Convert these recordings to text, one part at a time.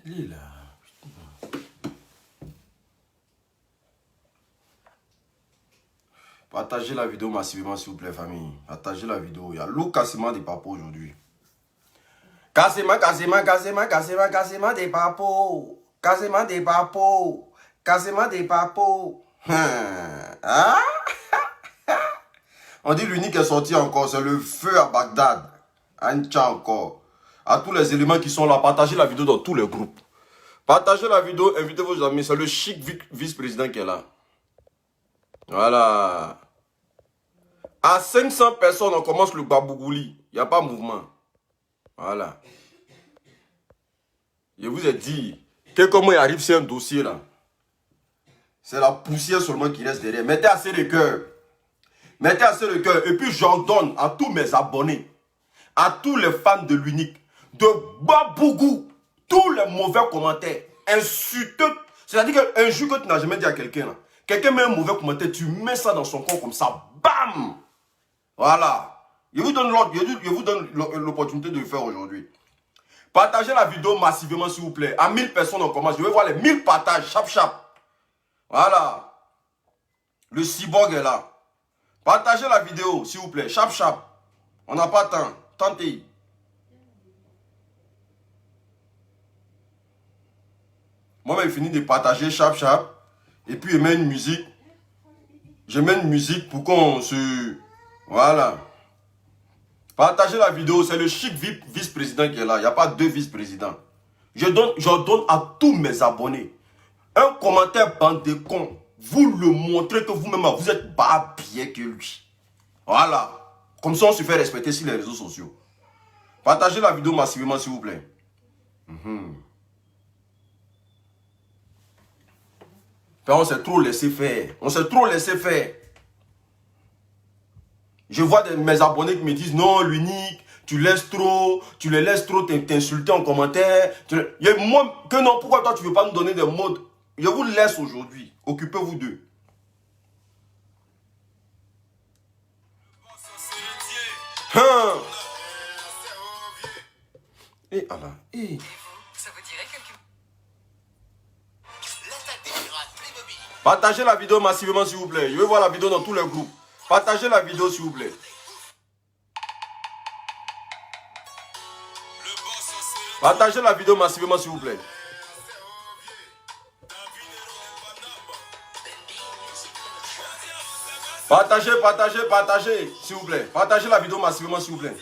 Il est là. Partagez la vidéo massivement, s'il vous plaît, famille. Partagez la vidéo. Il y a l'eau cassement des papos aujourd'hui. Cassement des papos. Cassement des papos. Cassement des papos. Hein? On dit l'unique est sorti encore. C'est le feu à Bagdad. Ancha encore. À tous les éléments qui sont là, partagez la vidéo dans tous les groupes. Partagez la vidéo, invitez vos amis. C'est le chic vice-président qui est là. Voilà. À 500 personnes, on commence le babougouli. Il n'y a pas mouvement. Voilà. Je vous ai dit que comment il arrive, c'est un dossier là. C'est la poussière seulement qui reste derrière. Mettez assez de cœur. Mettez assez de cœur. Et puis j'ordonne à tous mes abonnés, à tous les fans de l'unique, de babougou tous les mauvais commentaires, insulteux. C'est-à-dire qu'un jour que tu n'as jamais dit à quelqu'un là, quelqu'un met un mauvais commentaire, tu mets ça dans son corps comme ça, bam! Voilà. Je vous donne l'opportunité de le faire aujourd'hui. Partagez la vidéo massivement, s'il vous plaît. À 1000 personnes, on commence. Je veux voir les 1000 partages, chap. Voilà. Le cyborg est là. Partagez la vidéo, s'il vous plaît, chap. On n'a pas de temps. Tentez. Moi, j'ai fini de partager chap. Et puis, je mets une musique. Je mets une musique pour qu'on se... Voilà. Partagez la vidéo. C'est le chic vice-président qui est là. Il n'y a pas deux vice-présidents. Je donne à tous mes abonnés un commentaire bande de cons. Vous le montrez que vous-même, vous êtes pas bien que lui. Voilà. Comme ça, on se fait respecter sur les réseaux sociaux. Partagez la vidéo massivement, s'il vous plaît. On s'est trop laissé faire. On s'est trop laissé faire. Je vois mes abonnés qui me disent non, l'unique, tu les laisses trop t'insulter en commentaire. Moi, que non, pourquoi toi tu ne veux pas nous donner des mots? Je vous laisse aujourd'hui. Occupez-vous d'eux. Et Allah. Et... Partagez la vidéo massivement, s'il vous plaît. Je veux voir la vidéo dans tous les groupes. Partagez la vidéo, s'il vous plaît. Partagez la vidéo massivement, s'il vous plaît. Partagez, s'il vous plaît. Partagez la vidéo massivement, s'il vous plaît.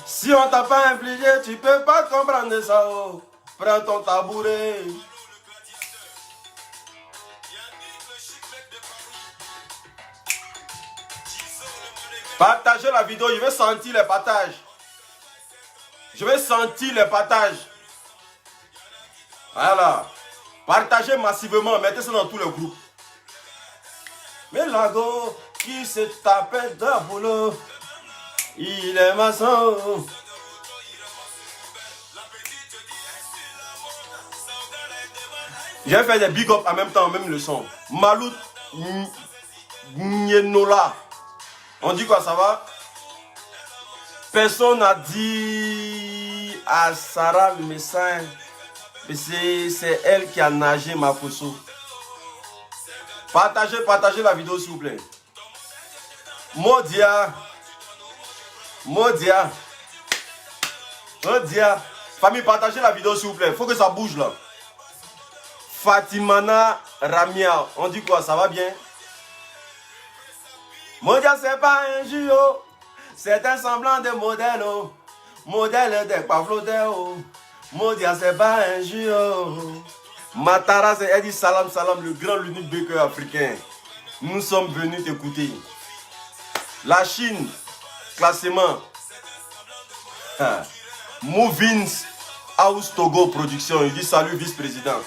Si on t'a pas impliqué, tu peux pas comprendre ça. Oh. Prends ton tabouret. Partagez la vidéo, je vais sentir les partages. Je vais sentir les partages. Voilà. Partagez massivement, mettez ça dans tous les groupes. Mais Lago qui se tapait d'un boulot, il est maçon. J'ai fait des big up en même temps, même le son. Malout Nienola. On dit quoi, ça va? Personne n'a dit à Sarah le médecin. C'est elle qui a nagé ma pousseau. Partagez la vidéo, s'il vous plaît. Modia. Famille, partagez la vidéo, s'il vous plaît. Faut que ça bouge là. Fatimana Ramia. On dit quoi, ça va bien? Modia, c'est pas un jeu, c'est un semblant de modèle, modèle des pavlodés. Modia, c'est pas un jeu. Matara, c'est Eddie Salam, le grand, l'unique baker africain. Nous sommes venus t'écouter. La Chine, classement. Movins House Togo Production. Il dit salut, vice-président.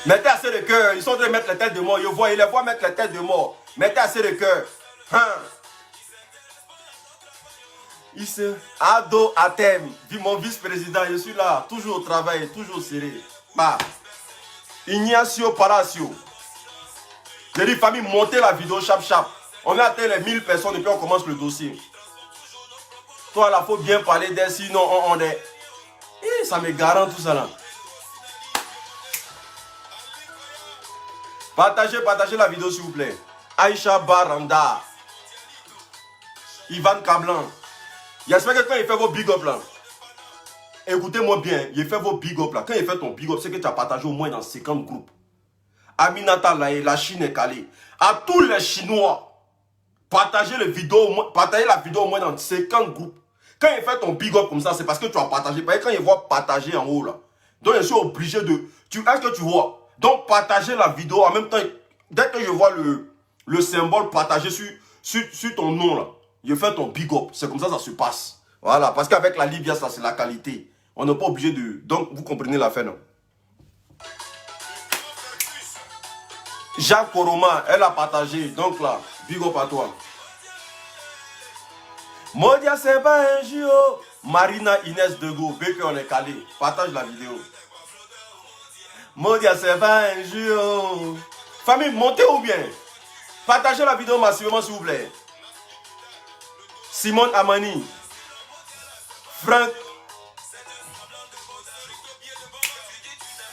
Mettez assez de cœur. Ils sont en train de mettre les têtes de mort. Je vois, ils les voient mettre les têtes de mort. Mettez assez de cœur. Ado Atem, dit mon vice-président. Je suis là, toujours au travail, toujours serré. Bah. Ignacio Palacio. J'ai dit, famille, montez la vidéo chap. On a atteint les 1000 personnes et puis on commence le dossier. Toi, là, faut bien parler d'elle, sinon on est... Eh, ça me garantit tout ça là. Partagez la vidéo s'il vous plaît. Aïcha Baranda. Ivan Kablan. J'espère que quand il fait vos big up là, écoutez-moi bien, il fait vos big up là. Quand il fait ton big up, c'est que tu as partagé au moins dans 50 groupes. Aminata Laye, la Chine est calée. À tous les Chinois, partagez la vidéo au moins dans 50 groupes. Quand il fait ton big up comme ça, c'est parce que tu as partagé. Quand il voit partager en haut là, donc je suis obligé de... Est-ce que tu vois? Donc partagez la vidéo en même temps. Dès que je vois le symbole partagé sur ton nom là, je fais ton big up. C'est comme ça se passe. Voilà, parce qu'avec la Libya, ça c'est la qualité. On n'est pas obligé de... Donc vous comprenez la fin, non? Jacques Koroma, elle a partagé. Donc là, big up à toi. Modia, c'est pas un jeu. Marina Inès Dego, Béque, on est calé. Partage la vidéo. Modia, c'est pas un jeu. Famille, montez ou bien. Partagez la vidéo massivement, s'il vous plaît. Simone Amani. Franck.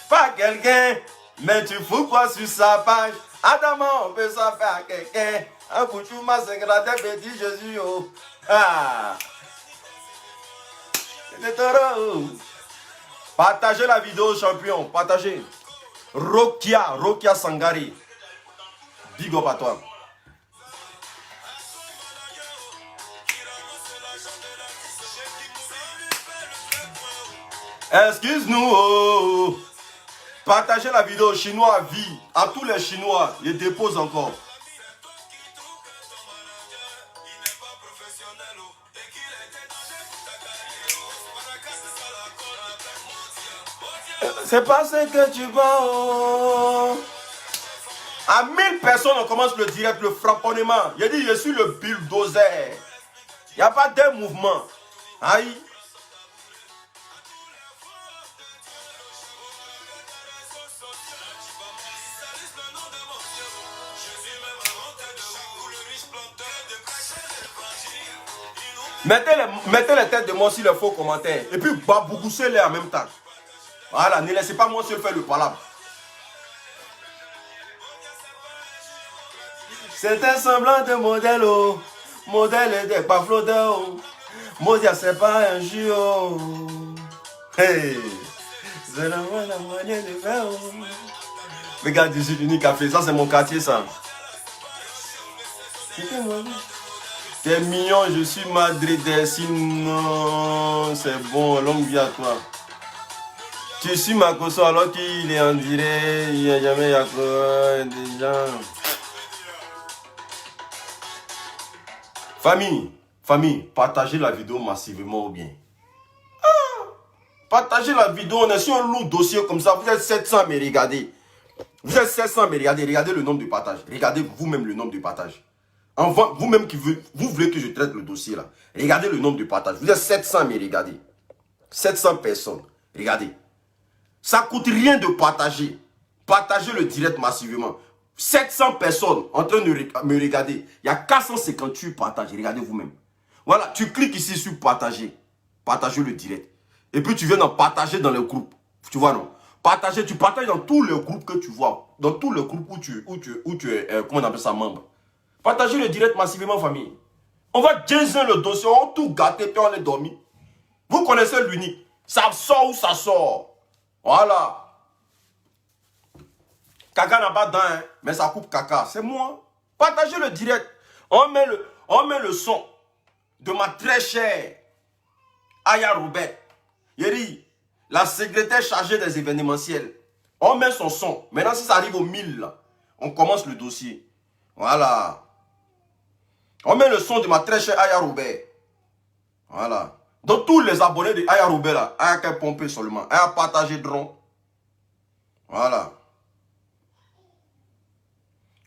Pas quelqu'un, mais tu fous quoi sur sa page? Adamant, on peut s'en faire à quelqu'un. Un bouchouma, c'est gradé, petit Jésus. Oh. Ah. Partagez la vidéo, champion. Partagez. Rokia Sangari. Big up à toi. Excuse-nous. Oh. Partagez la vidéo chinois à vie. À tous les Chinois. Ils déposent encore. C'est pas ce que tu vois. À 1000 personnes, on commence le direct, le frapponnement. Il a dit, je suis le bulldozer. Il n'y a pas de mouvement. Aïe. Mettez les têtes de moi sur les faux commentaires. Et puis, baboussez-les en même temps. Voilà, ne laissez pas moi seul faire le palabre. C'est un semblant de modèle, oh. Modèle des pas flotteur, oh. Modia, c'est pas un jeu, oh. Hey. C'est la moyenne de faire, oh. Regarde ici, l'unique café. Ça, c'est mon quartier, ça. T'es mignon, je suis madridais, sinon c'est bon, longue vie à toi. Tu suis ma cosso alors qu'il est en direct, il n'y a jamais des gens. Famille, partagez la vidéo massivement ou bien. Partagez la vidéo, on est sur un lourd dossier comme ça, vous êtes 700 mais regardez. Vous êtes 700 mais regardez le nombre de partages. Regardez vous-même le nombre de partages. Vous-même vous voulez que je traite le dossier là. Regardez le nombre de partages. Vous êtes 700 mais regardez. 700 personnes. Regardez. Ça ne coûte rien de partager. Partagez le direct massivement. 700 personnes en train de me regarder. Il y a 458 partages. Regardez vous-même. Voilà, tu cliques ici sur partager. Partagez le direct. Et puis tu viens d'en partager dans les groupes. Tu vois non? Partager, tu partages dans tous les groupes que tu vois. Dans tous les groupes où tu es, comment on appelle ça, membre. Partagez le direct massivement, famille. On va jaser le dossier, on va tout gâter, puis on est dormi. Vous connaissez l'unique. Ça sort ou ça sort. Voilà. Caca n'a pas de dents, hein, mais ça coupe caca. C'est moi. Partagez le direct. On met le son de ma très chère Aya Robert. Yeri, la secrétaire chargée des événementiels. On met son son. Maintenant, si ça arrive au 1000, là, on commence le dossier. Voilà. On met le son de ma très chère Aya Robert. Voilà. Donc tous les abonnés de Aya Robert là, Aya qu'à pomper seulement. Aya partager drone. Voilà.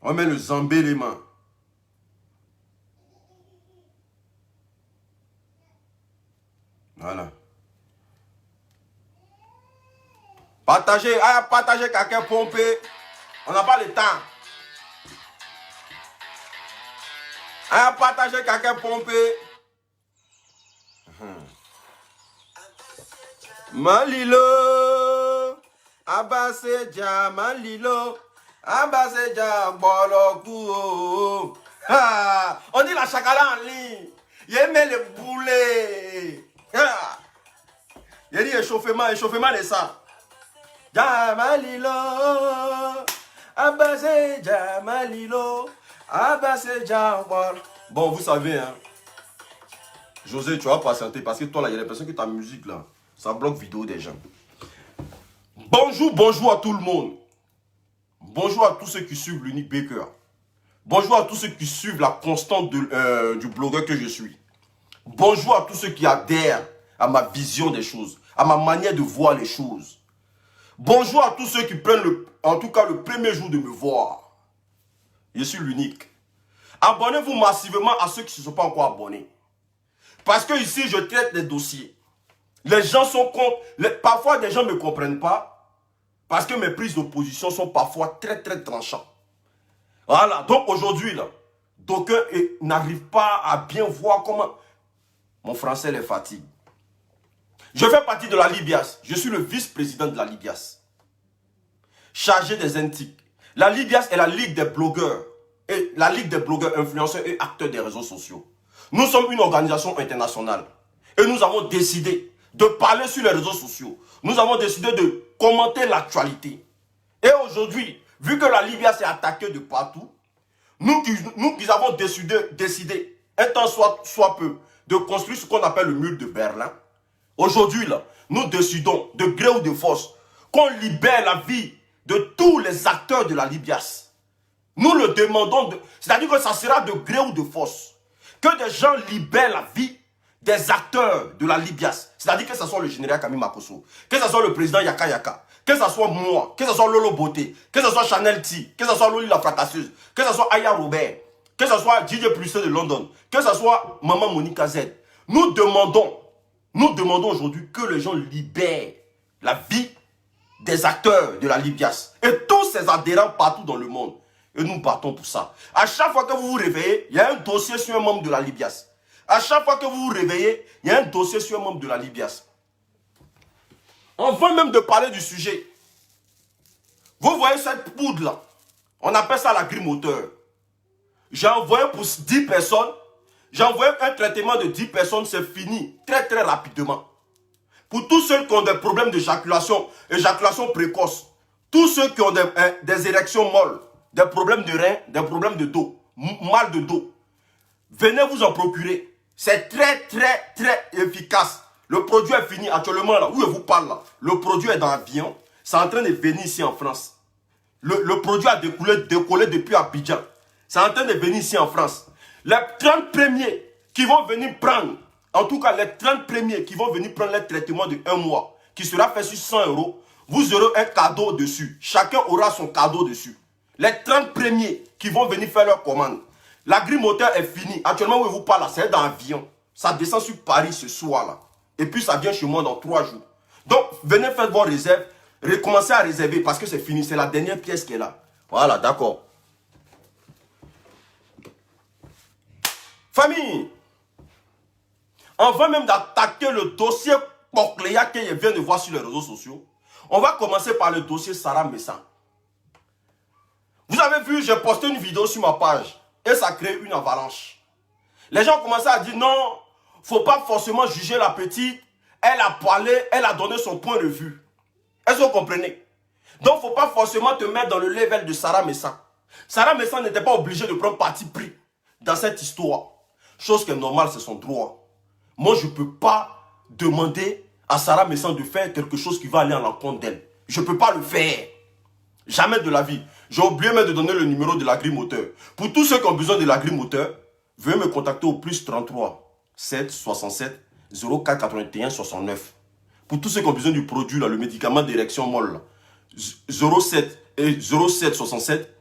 On met le zambélément. Voilà. Partagez, Aya partager quelqu'un pomper. On n'a pas le temps. Aya partager quelqu'un pomper. Malilo, Abaseja, Malilo, Abaseja, Bolokou. Ah, on dit la chakala en ligne. Il met le boulet. Ah. Il dit échauffement de ça. Jamalilo, Abaseja, Malilo, Abaseja, Bolokou. Bon, vous savez, hein. José, tu vas patienter parce que toi là, il y a l'impression que ta musique là, ça bloque vidéo des gens. Bonjour à tout le monde. Bonjour à tous ceux qui suivent l'Unique Baker. Bonjour à tous ceux qui suivent la constante du blogueur que je suis. Bonjour à tous ceux qui adhèrent à ma vision des choses, à ma manière de voir les choses. Bonjour à tous ceux qui prennent en tout cas le premier jour de me voir. Je suis l'Unique. Abonnez-vous massivement à ceux qui ne se sont pas encore abonnés. Parce que ici, je traite des dossiers. Les gens sont contre. Parfois, des gens ne me comprennent pas. Parce que mes prises d'opposition sont parfois très, très tranchantes. Voilà. Donc, aujourd'hui, là, d'aucuns n'arrivent pas à bien voir comment mon français les fatigue. Je fais partie de la Libias. Je suis le vice-président de la Libias. Chargé des intiques. La Libias est la ligue des blogueurs. Et la ligue des blogueurs, influenceurs et acteurs des réseaux sociaux. Nous sommes une organisation internationale et nous avons décidé de parler sur les réseaux sociaux. Nous avons décidé de commenter l'actualité. Et aujourd'hui, vu que la Libye s'est attaquée de partout, nous qui avons décidé, un temps soit peu, de construire ce qu'on appelle le mur de Berlin. Aujourd'hui, là, nous décidons, de gré ou de force, qu'on libère la vie de tous les acteurs de la Libias. Nous le demandons, c'est-à-dire que ça sera de gré ou de force. Que des gens libèrent la vie des acteurs de la Libias. C'est-à-dire que ce soit le général Camille Makosso, que ce soit le président Yaka Yaka, que ce soit moi, que ce soit Lolo Beauté, que ce soit Chanel T, que ce soit Loli la Fratasseuse, que ce soit Aya Robert, que ce soit DJ Plus de London, que ce soit Maman Monica Z. Nous demandons aujourd'hui que les gens libèrent la vie des acteurs de la Libias et tous ces adhérents partout dans le monde. Et nous battons pour ça. À chaque fois que vous vous réveillez, il y a un dossier sur un membre de la Libias. À chaque fois que vous vous réveillez, il y a un dossier sur un membre de la Libias. Avant même de parler du sujet, vous voyez cette poudre-là, on appelle ça la grille moteur. J'ai envoyé pour 10 personnes, j'ai envoyé un traitement de 10 personnes, c'est fini très très rapidement. Pour tous ceux qui ont des problèmes d'éjaculation, éjaculation précoce, tous ceux qui ont des érections molles, des problèmes de reins, des problèmes de dos, mal de dos, venez vous en procurer. C'est très très très efficace. Le produit est fini actuellement là, où je vous parle là. Le produit est dans l'avion, c'est en train de venir ici en France. Le produit a décollé depuis Abidjan. C'est en train de venir ici en France. Les 30 premiers qui vont venir prendre, en tout cas les 30 premiers qui vont venir prendre le traitement de 1 mois, qui sera fait sur 100 €, vous aurez un cadeau dessus. Chacun aura son cadeau dessus. Les 30 premiers qui vont venir faire leur commande. La grille moteur est finie. Actuellement, où je vous parle, c'est dans l'avion. Ça descend sur Paris ce soir là. Et puis ça vient chez moi dans 3 jours. Donc, venez faire vos réserves. Recommencez à réserver parce que c'est fini. C'est la dernière pièce qui est là. Voilà, d'accord. Famille, avant même d'attaquer le dossier Pocléa que je viens de voir sur les réseaux sociaux, on va commencer par le dossier Sarah Messa. Vous avez vu, j'ai posté une vidéo sur ma page et ça crée une avalanche. Les gens ont commencé à dire non, faut pas forcément juger la petite. Elle a parlé, elle a donné son point de vue. Est-ce que vous comprenez? Donc, faut pas forcément te mettre dans le level de Sarah Messa. Sarah Messa n'était pas obligée de prendre parti pris dans cette histoire. Chose qui est normale, c'est son droit. Moi, je ne peux pas demander à Sarah Messa de faire quelque chose qui va aller à l'encontre d'elle. Je ne peux pas le faire. Jamais de la vie. J'ai oublié même de donner le numéro de la grille moteur. Pour tous ceux qui ont besoin de la grille moteur, veuillez me contacter au plus 33 7 67 04 81 69. Pour tous ceux qui ont besoin du produit, là, le médicament d'érection molle, 07 et 07 67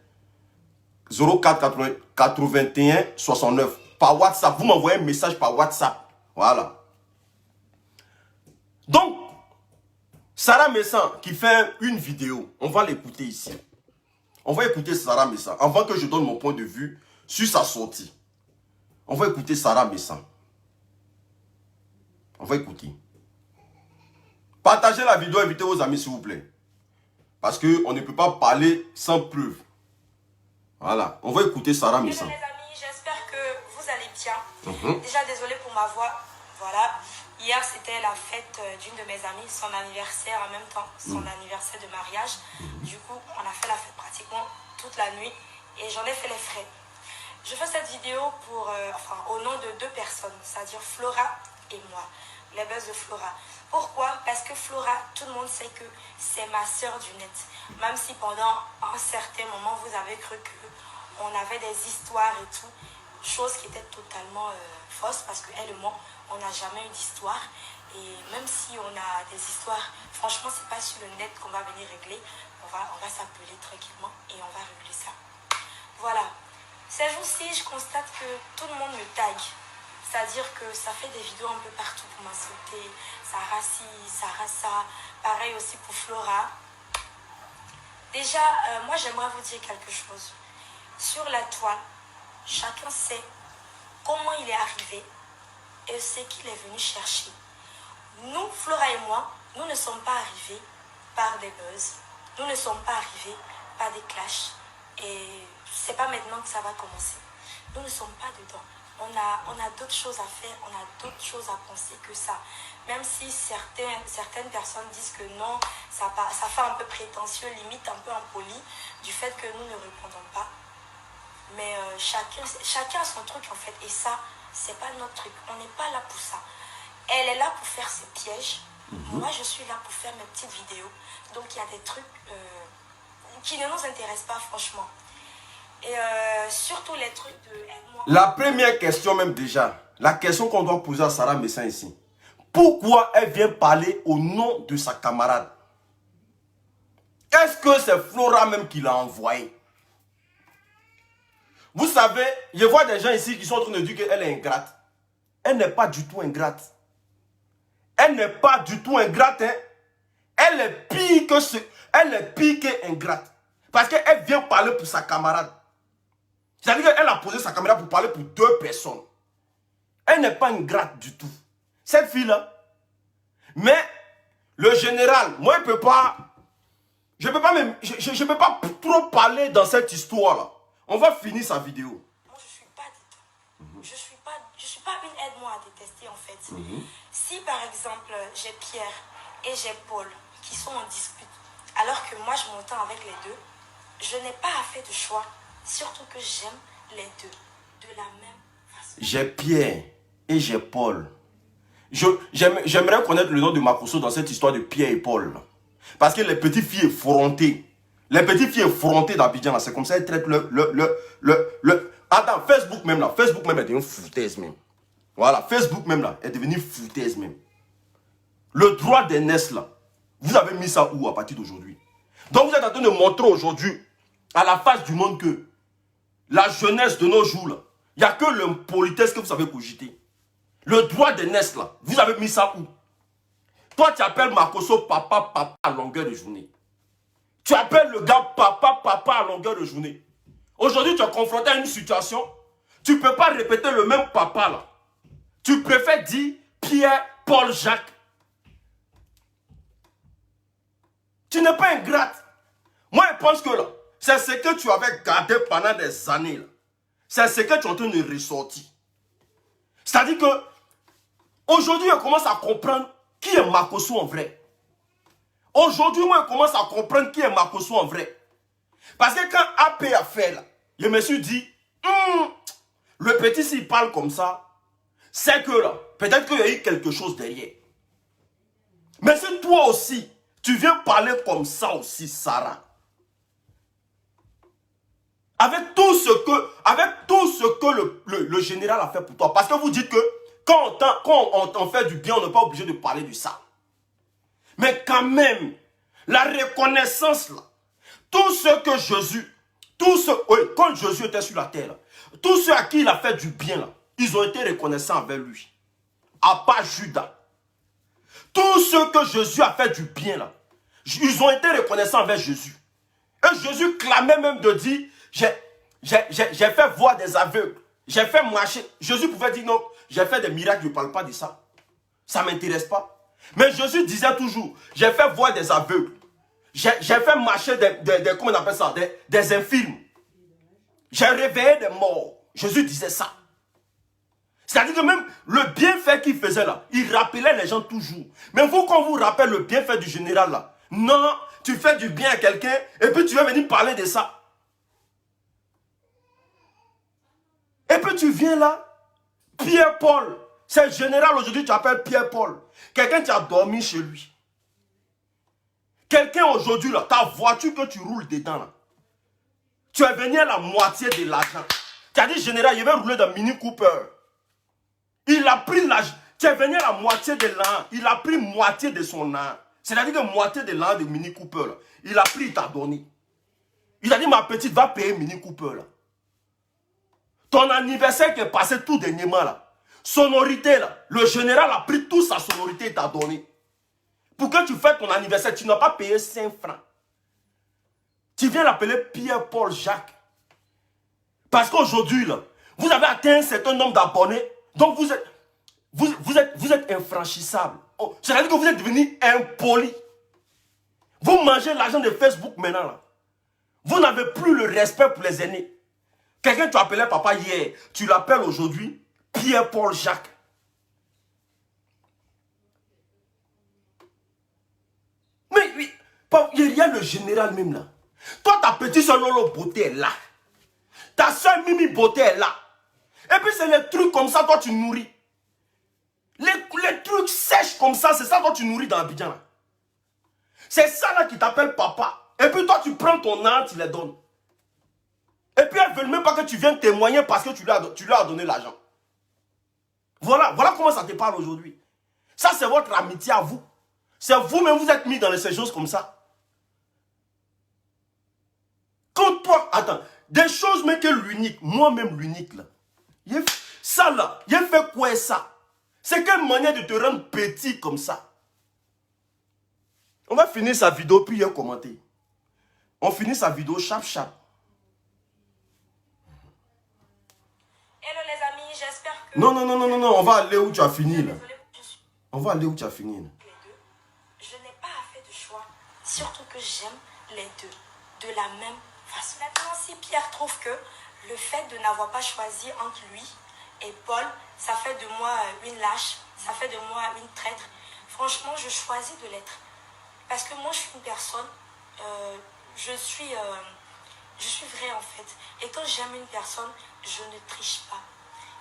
04 81 69. Par WhatsApp. Vous m'envoyez un message par WhatsApp. Voilà. Donc, Sarah Messa qui fait une vidéo, on va l'écouter ici. On va écouter Sarah Messa avant que je donne mon point de vue sur sa sortie. On va écouter Sarah Messa. On va écouter. Partagez la vidéo, invitez vos amis s'il vous plaît. Parce qu'on ne peut pas parler sans preuve. Voilà, on va écouter Sarah Messa. Mes amis, j'espère que vous allez bien. Déjà, désolé pour ma voix. Voilà, hier c'était la fête d'une de mes amies, son anniversaire en même temps, son anniversaire de mariage. Du coup, on a fait la fête pratiquement toute la nuit et j'en ai fait les frais. Je fais cette vidéo pour, au nom de 2 personnes, c'est-à-dire Flora et moi, les buzz de Flora. Pourquoi? Parce que Flora, tout le monde sait que c'est ma soeur du net. Même si pendant un certain moment, vous avez cru qu'on avait des histoires et tout, chose qui était totalement fausse parce qu'elle et moi, on n'a jamais eu d'histoire. Et même si on a des histoires, franchement, c'est pas sur le net qu'on va venir régler. On va s'appeler tranquillement et on va régler ça. Voilà. Ces jours-ci, je constate que tout le monde me tague. C'est-à-dire que ça fait des vidéos un peu partout pour m'insulter. Sarah ci, Sarah ça. Pareil aussi pour Flora. Déjà, moi j'aimerais vous dire quelque chose. Sur la toile, chacun sait comment il est arrivé et ce qu'il est venu chercher. Nous, Flora et moi, nous ne sommes pas arrivés par des buzz. Nous ne sommes pas arrivés par des clashs. Et c'est pas maintenant que ça va commencer. Nous ne sommes pas dedans. On a d'autres choses à faire, on a d'autres choses à penser que ça. Même si certaines personnes disent que non, ça fait un peu prétentieux, limite un peu impoli, du fait que nous ne répondons pas. Mais chacun a son truc en fait. Et ça, c'est pas notre truc. On n'est pas là pour ça. Elle est là pour faire ses pièges. Moi, je suis là pour faire mes petites vidéos. Donc, il y a des trucs qui ne nous intéressent pas, franchement. Et surtout les trucs de... La première question même déjà, la question qu'on doit poser à Sarah Messa ici. Pourquoi elle vient parler au nom de sa camarade? Est-ce que c'est Flora même qui l'a envoyé? Vous savez, je vois des gens ici qui sont en train de dire qu'elle est ingrate. Elle n'est pas du tout ingrate. Elle n'est pas du tout ingrate. Hein? Elle est pire que ce... Elle est pire qu'ingrate. Parce qu'elle vient parler pour sa camarade. C'est-à-dire qu'elle a posé sa caméra pour parler pour 2 personnes. Elle n'est pas ingrate du tout. Cette fille-là. Mais le général, moi, je ne peux pas... Je peux pas trop parler dans cette histoire-là. On va finir sa vidéo. Moi, je ne suis pas dedans. Je suis pas une aide-moi à détester, en fait. Si, par exemple, j'ai Pierre et j'ai Paul qui sont en dispute, alors que moi, je m'entends avec les deux, je n'ai pas fait de choix. Surtout que j'aime les deux de la même façon. J'ai Pierre et j'ai Paul. J'aimerais connaître le nom de Makosso dans cette histoire de Pierre et Paul. Parce que les petites filles effrontées. Les petites filles effrontées d'Abidjan, c'est comme ça elles traitent Attends, Facebook même là. Facebook même est devenu foutaise même. Voilà, Facebook même là est devenu foutaise même. Le droit d'aînesse là. Vous avez mis ça où à partir d'aujourd'hui? Donc vous êtes en train de montrer aujourd'hui à la face du monde que la jeunesse de nos jours, là, il n'y a que l'impolitesse que vous savez cogiter. Le droit d'aînesse, là, vous avez mis ça où? Toi, tu appelles Makosso papa, papa à longueur de journée. Tu appelles le gars papa, papa à longueur de journée. Aujourd'hui, tu es confronté à une situation, tu ne peux pas répéter le même papa, là. Tu préfères dire Pierre, Paul, Jacques. Tu n'es pas ingrate. Moi, je pense que là, c'est ce que tu avais gardé pendant des années. C'est ce que tu es en train de ressortir. C'est-à-dire que aujourd'hui, on commence à comprendre qui est Makosso en vrai. Aujourd'hui, moi, je commence à comprendre qui est Makosso en vrai. Parce que quand AP a fait là, je me suis dit, le petit s'il parle comme ça, c'est que là, peut-être qu'il y a eu quelque chose derrière. Mais si toi aussi, tu viens parler comme ça aussi, Sarah, avec tout ce que le général a fait pour toi. Parce que vous dites que quand on fait du bien, on n'est pas obligé de parler de ça. Mais quand même, la reconnaissance là, tout ce que Jésus, quand Jésus était sur la terre, là, tous ceux à qui il a fait du bien, là, ils ont été reconnaissants envers lui. À part Judas. Tous ceux que Jésus a fait du bien, là, ils ont été reconnaissants envers Jésus. Et Jésus clamait même de dire, j'ai fait voir des aveugles, j'ai fait marcher. Jésus pouvait dire non, j'ai fait des miracles, je ne parle pas de ça. Ça ne m'intéresse pas. Mais Jésus disait toujours, j'ai fait voir des aveugles. J'ai fait marcher comment on appelle ça, des infirmes. J'ai réveillé des morts. Jésus disait ça. C'est-à-dire que même le bienfait qu'il faisait là, il rappelait les gens toujours. Mais vous, quand vous rappelez le bienfait du général là, non, tu fais du bien à quelqu'un et puis tu vas venir parler de ça. Et puis tu viens là, Pierre-Paul, c'est le général aujourd'hui, tu appelles Pierre-Paul. Quelqu'un qui a dormi chez lui. Quelqu'un aujourd'hui là, ta voiture que tu roules dedans là, tu es venu à la moitié de l'argent. Tu as dit, général, je vais rouler dans Mini Cooper. Il a pris l'argent. Tu es venu à la moitié de l'argent. Il a pris moitié de son argent. C'est-à-dire que moitié de l'argent de Mini Cooper, là, il a pris, il t'a donné. Il a dit, ma petite, va payer Mini Cooper. Là. Ton anniversaire qui est passé tout dernièrement, là, sonorité, là, le général a pris toute sa sonorité et t'a donné. Pour que tu fasses ton anniversaire, tu n'as pas payé 5 francs. Tu viens l'appeler Pierre-Paul Jacques. Parce qu'aujourd'hui, là, vous avez atteint un certain nombre d'abonnés. Donc vous êtes infranchissable. Oh, c'est-à-dire que vous êtes devenu impoli. Vous mangez l'argent de Facebook maintenant. Là. Vous n'avez plus le respect pour les aînés. Quelqu'un tu appelais papa hier, tu l'appelles aujourd'hui Pierre-Paul Jacques. Mais oui, il y a le général même là. Toi, ta petite soeur Lolo Beauté est là. Ta soeur Mimi Beauté est là. Et puis c'est les trucs comme ça, toi tu nourris. Les trucs sèches comme ça, c'est ça toi tu nourris dans Abidjan. C'est ça là qui t'appelle papa. Et puis toi tu prends ton âne, tu les donnes. Et puis elles ne veulent même pas que tu viennes témoigner parce que tu lui as donné l'argent. Voilà comment ça te parle aujourd'hui. Ça c'est votre amitié à vous. C'est vous-même vous êtes mis dans ces choses comme ça. Quand toi, attends, des choses mais que l'unique, moi-même l'unique là. Ça là, il a fait quoi ça? C'est quelle manière de te rendre petit comme ça? On va finir sa vidéo puis il y a commenté. On finit sa vidéo chap. Hello les amis, j'espère que... Non, on va aller où tu as fini là. On va aller où tu as fini là. Les deux. Je n'ai pas fait de choix, surtout que j'aime les deux de la même façon. Maintenant, si Pierre trouve que le fait de n'avoir pas choisi entre lui et Paul, ça fait de moi une lâche, ça fait de moi une traître. Franchement, je choisis de l'être. Parce que moi, je suis une personne, je suis vraie en fait. Et quand j'aime une personne, je ne triche pas.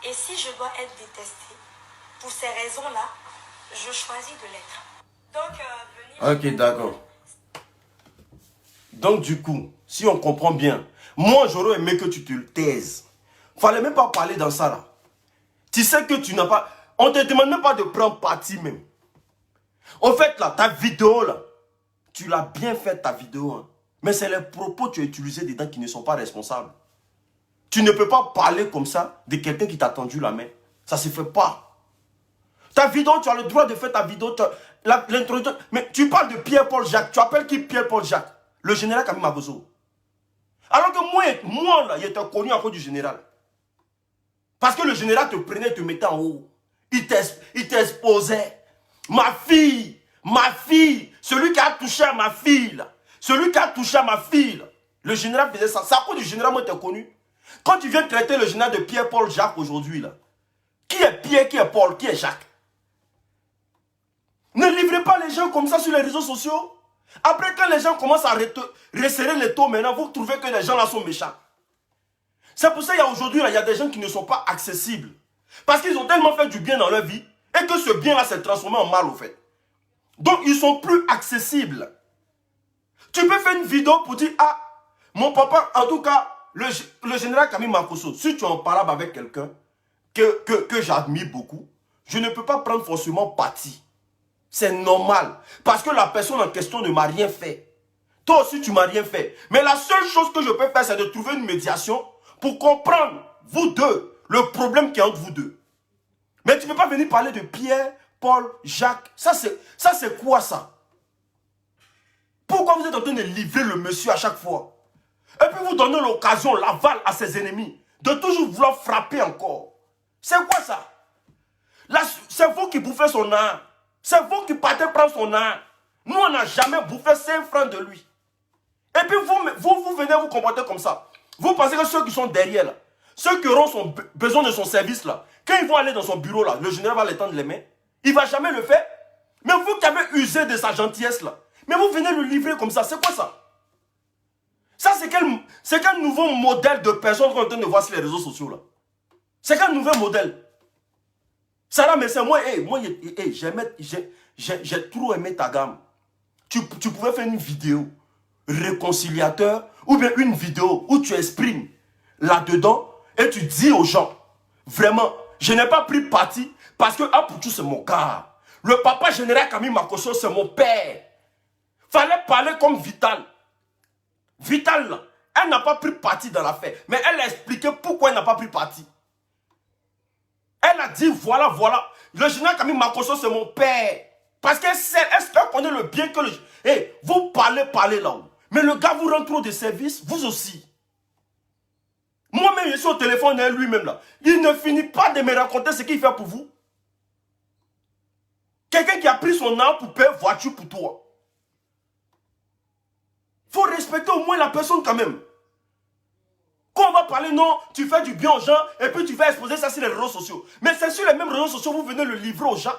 Et si je dois être détestée, pour ces raisons-là, je choisis de l'être. Donc, ok, d'accord. Donc, du coup, si on comprend bien, moi, j'aurais aimé que tu te taises. Fallait même pas parler dans ça, là. Tu sais que tu n'as pas... On te demande même pas de prendre parti, même. En fait, là, ta vidéo, là, tu l'as bien faite, ta vidéo, hein. Mais c'est les propos que tu as utilisés dedans qui ne sont pas responsables. Tu ne peux pas parler comme ça de quelqu'un qui t'a tendu la main. Ça ne se fait pas. Ta vidéo, tu as le droit de faire ta vidéo, l'introduction. Mais tu parles de Pierre-Paul Jacques. Tu appelles qui Pierre-Paul Jacques? Le général Camille Mabozo. Alors que moi là, il était connu en cause du général. Parce que le général te prenait et te mettait en haut. Il t'exposait. Ma fille, celui qui a touché à ma fille, là, celui qui a touché à ma fille, là, le général faisait ça. C'est à cause du général, moi, t'es connu. Quand tu viens traiter le général de Pierre-Paul Jacques aujourd'hui, là, qui est Pierre, qui est Paul, qui est Jacques? Ne livrez pas les gens comme ça sur les réseaux sociaux. Après, quand les gens commencent à resserrer les taux, maintenant, vous trouvez que les gens là sont méchants. C'est pour ça qu'aujourd'hui, il y a des gens qui ne sont pas accessibles. Parce qu'ils ont tellement fait du bien dans leur vie et que ce bien-là s'est transformé en mal, au fait. Donc, ils sont plus accessibles. Tu peux faire une vidéo pour dire, ah, mon papa, en tout cas, le général Camille Makosso, si tu es en parle avec quelqu'un que j'admire beaucoup, je ne peux pas prendre forcément parti. C'est normal. Parce que la personne en question ne m'a rien fait. Toi aussi, tu ne m'as rien fait. Mais la seule chose que je peux faire, c'est de trouver une médiation pour comprendre, vous deux, le problème qui est entre vous deux. Mais tu ne peux pas venir parler de Pierre, Paul, Jacques. Ça, c'est quoi ça? Pourquoi vous êtes en train de livrer le monsieur à chaque fois? Et puis vous donnez l'occasion, l'aval à ses ennemis, de toujours vouloir frapper encore. C'est quoi ça? Là, c'est vous qui bouffez son âme. C'est vous qui partez prendre son âme. Nous, on n'a jamais bouffé 5 francs de lui. Et puis vous venez vous comporter comme ça. Vous pensez que ceux qui sont derrière, là, ceux qui auront besoin de son service, là, quand ils vont aller dans son bureau, là, le général va les tendre les mains. Il ne va jamais le faire. Mais vous qui avez usé de sa gentillesse, là, mais vous venez le livrer comme ça. C'est quoi ça? Ça, c'est quel nouveau modèle de personne qu'on est en train de voir sur les réseaux sociaux, là? C'est quel nouveau modèle? Sarah, mais c'est moi, j'ai trop aimé ta gamme. Tu pouvais faire une vidéo réconciliateur ou bien une vidéo où tu exprimes là-dedans et tu dis aux gens, vraiment, je n'ai pas pris parti parce que Apoutou c'est mon gars. Le papa général Camille Makosso c'est mon père. Fallait parler comme Vital. Vital, là, elle n'a pas pris parti dans l'affaire, mais elle a expliqué pourquoi elle n'a pas pris parti. Elle a dit, voilà, le général Camille Makosso c'est mon père. Parce qu'elle sait, est-ce qu'elle connaît le bien que le... vous parlez là-haut. Mais le gars vous rend trop de services, vous aussi. Moi-même, je suis au téléphone avec lui-même là. Il ne finit pas de me raconter ce qu'il fait pour vous. Quelqu'un qui a pris son âme pour payer voiture pour toi. Il faut respecter au moins la personne quand même. Quand on va parler, non, tu fais du bien aux gens et puis tu vas exposer ça sur les réseaux sociaux. Mais c'est sur les mêmes réseaux sociaux, vous venez le livrer aux gens.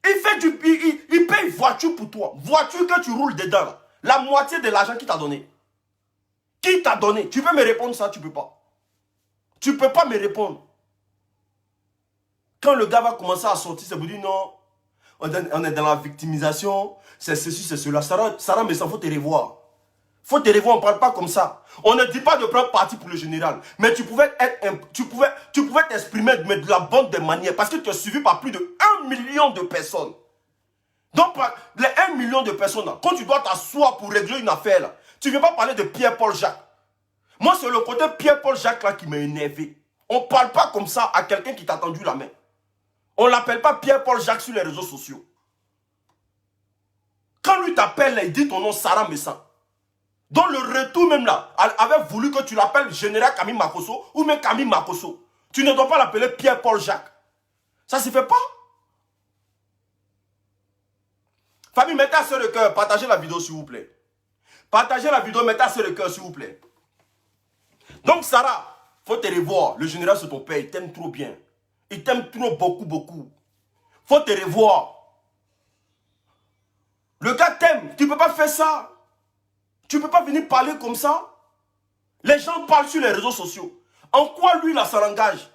Il paye voiture pour toi. Voiture que tu roules dedans. Là. La moitié de l'argent qu'il t'a donné. Qui t'a donné? Tu peux me répondre ça? Tu peux pas. Tu ne peux pas me répondre. Quand le gars va commencer à sortir, ça vous dit non. On est dans la victimisation. C'est ceci, c'est cela. Sarah, mais ça faut te revoir. Faut te revoir, on ne parle pas comme ça. On ne dit pas de prendre parti pour le général. Mais tu pouvais t'exprimer de la bonne des manières. Parce que tu es suivi par plus de 1 million de personnes. Donc, les 1 million de personnes, là, quand tu dois t'asseoir pour régler une affaire, là, tu ne viens pas parler de Pierre-Paul Jacques. Moi, c'est le côté Pierre-Paul Jacques là qui m'a énervé. On ne parle pas comme ça à quelqu'un qui t'a tendu la main. On ne l'appelle pas Pierre-Paul Jacques sur les réseaux sociaux. Quand lui t'appelle, il dit ton nom Sarah Messan. Dans le retour même là, elle avait voulu que tu l'appelles général Camille Makosso ou même Camille Makosso. Tu ne dois pas l'appeler Pierre-Paul Jacques. Ça ne se fait pas. Famille, mettez assez le cœur. Partagez la vidéo s'il vous plaît. Partagez la vidéo, mettez assez le cœur s'il vous plaît. Donc Sarah, faut te revoir. Le général c'est ton père, il t'aime trop bien. Il t'aime trop beaucoup. Faut te revoir. Le gars t'aime, tu ne peux pas faire ça. Tu ne peux pas venir parler comme ça. Les gens parlent sur les réseaux sociaux. En quoi lui là ça l'engage?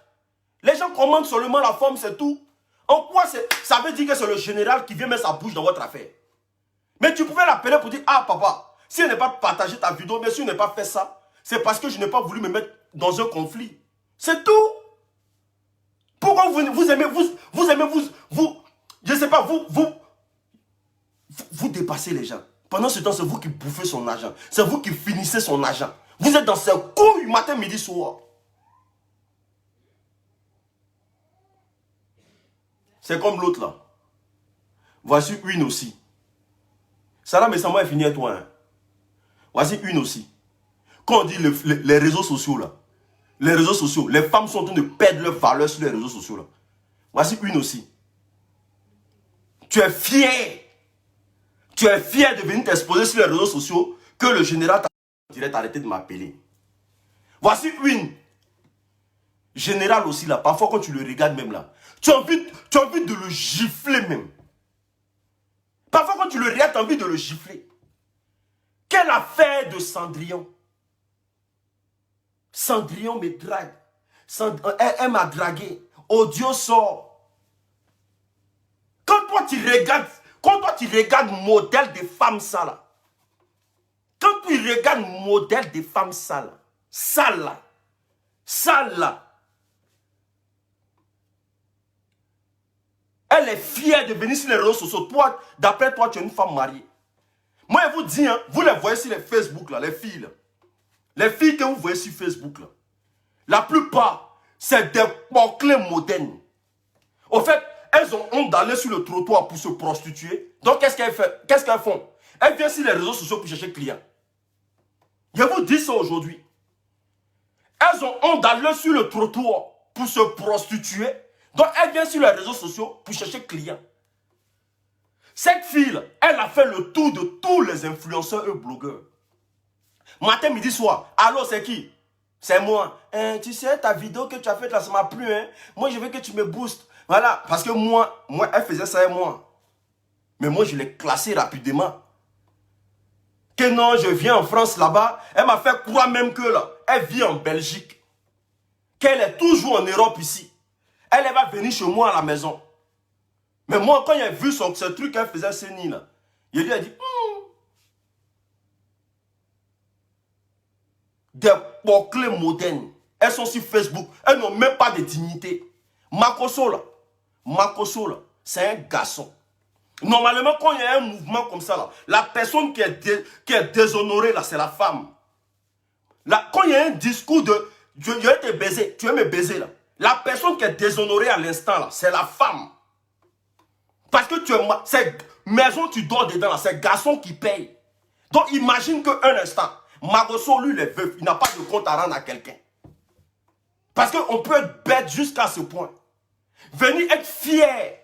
Les gens commandent seulement la forme, c'est tout. En quoi ça veut dire que c'est le général qui vient mettre sa bouche dans votre affaire? Mais tu pouvais l'appeler pour dire, ah papa, si je n'ai pas partagé ta vidéo, mais si je n'ai pas fait ça, c'est parce que je n'ai pas voulu me mettre dans un conflit. C'est tout. Pourquoi vous aimez, je ne sais pas, vous dépassez les gens. Pendant ce temps, c'est vous qui bouffez son argent. C'est vous qui finissez son argent. Vous êtes dans ses couilles matin, midi, soir. C'est comme l'autre là. Voici une aussi. Sarah Messan est fini à toi. Hein. Voici une aussi. Quand on dit les réseaux sociaux là, les réseaux sociaux, les femmes sont en train de perdre leur valeur sur les réseaux sociaux là. Voici une aussi. Tu es fier. Tu es fier de venir t'exposer sur les réseaux sociaux que le général t'a arrêté de m'appeler. Voici une. Général aussi là, parfois quand tu le regardes même là, tu as envie de le gifler même. Parfois quand tu le regardes, tu as envie de le gifler. Quelle affaire de Cendrillon. Cendrillon me drague. Elle m'a dragué. Audio sort. Quand toi tu regardes modèle de femme ça là. Quand tu regardes modèle de femme ça là. Elle est fière de venir sur les réseaux sociaux. Toi, d'après toi, tu es une femme mariée. Moi, je vous dis, hein, vous les voyez sur les Facebook, là, les filles. Là. Les filles que vous voyez sur Facebook, là, la plupart, c'est des porclés modernes. Au fait, elles ont honte d'aller sur le trottoir pour se prostituer. Donc, qu'est-ce qu'elles font? Elles viennent sur les réseaux sociaux pour chercher clients. Je vous dis ça aujourd'hui. Elles ont honte d'aller sur le trottoir pour se prostituer. Donc, elle vient sur les réseaux sociaux pour chercher clients. Cette fille, elle a fait le tour de tous les influenceurs et blogueurs. Matin, midi, soir. Allô, c'est qui? C'est moi. Tu sais, ta vidéo que tu as faite là, ça m'a plu. Hein? Moi, je veux que tu me boostes. Voilà. Parce que moi, elle faisait ça et moi. Mais moi, je l'ai classé rapidement. Que non, je viens en France là-bas. Elle m'a fait croire même que là, elle vit en Belgique. Qu'elle est toujours en Europe ici. Elle va venir chez moi à la maison. Mais moi, quand j'ai vu ce truc qu'elle faisait, ce nid là, je lui ai dit, des bouclés modernes. Elles sont sur Facebook. Elles n'ont même pas de dignité. Makosso là, c'est un garçon. Normalement, quand il y a un mouvement comme ça, là, la personne qui est déshonorée, là, c'est la femme. Là, quand il y a un discours de je vais te baiser, tu veux me baiser, là. La personne qui est déshonorée à l'instant, là, c'est la femme. Parce que c'est maison, tu dors dedans, là, c'est garçon qui paye. Donc, imagine qu'un instant, Makosso, lui, il est veuf, il n'a pas de compte à rendre à quelqu'un. Parce qu'on peut être bête jusqu'à ce point. Venir être fier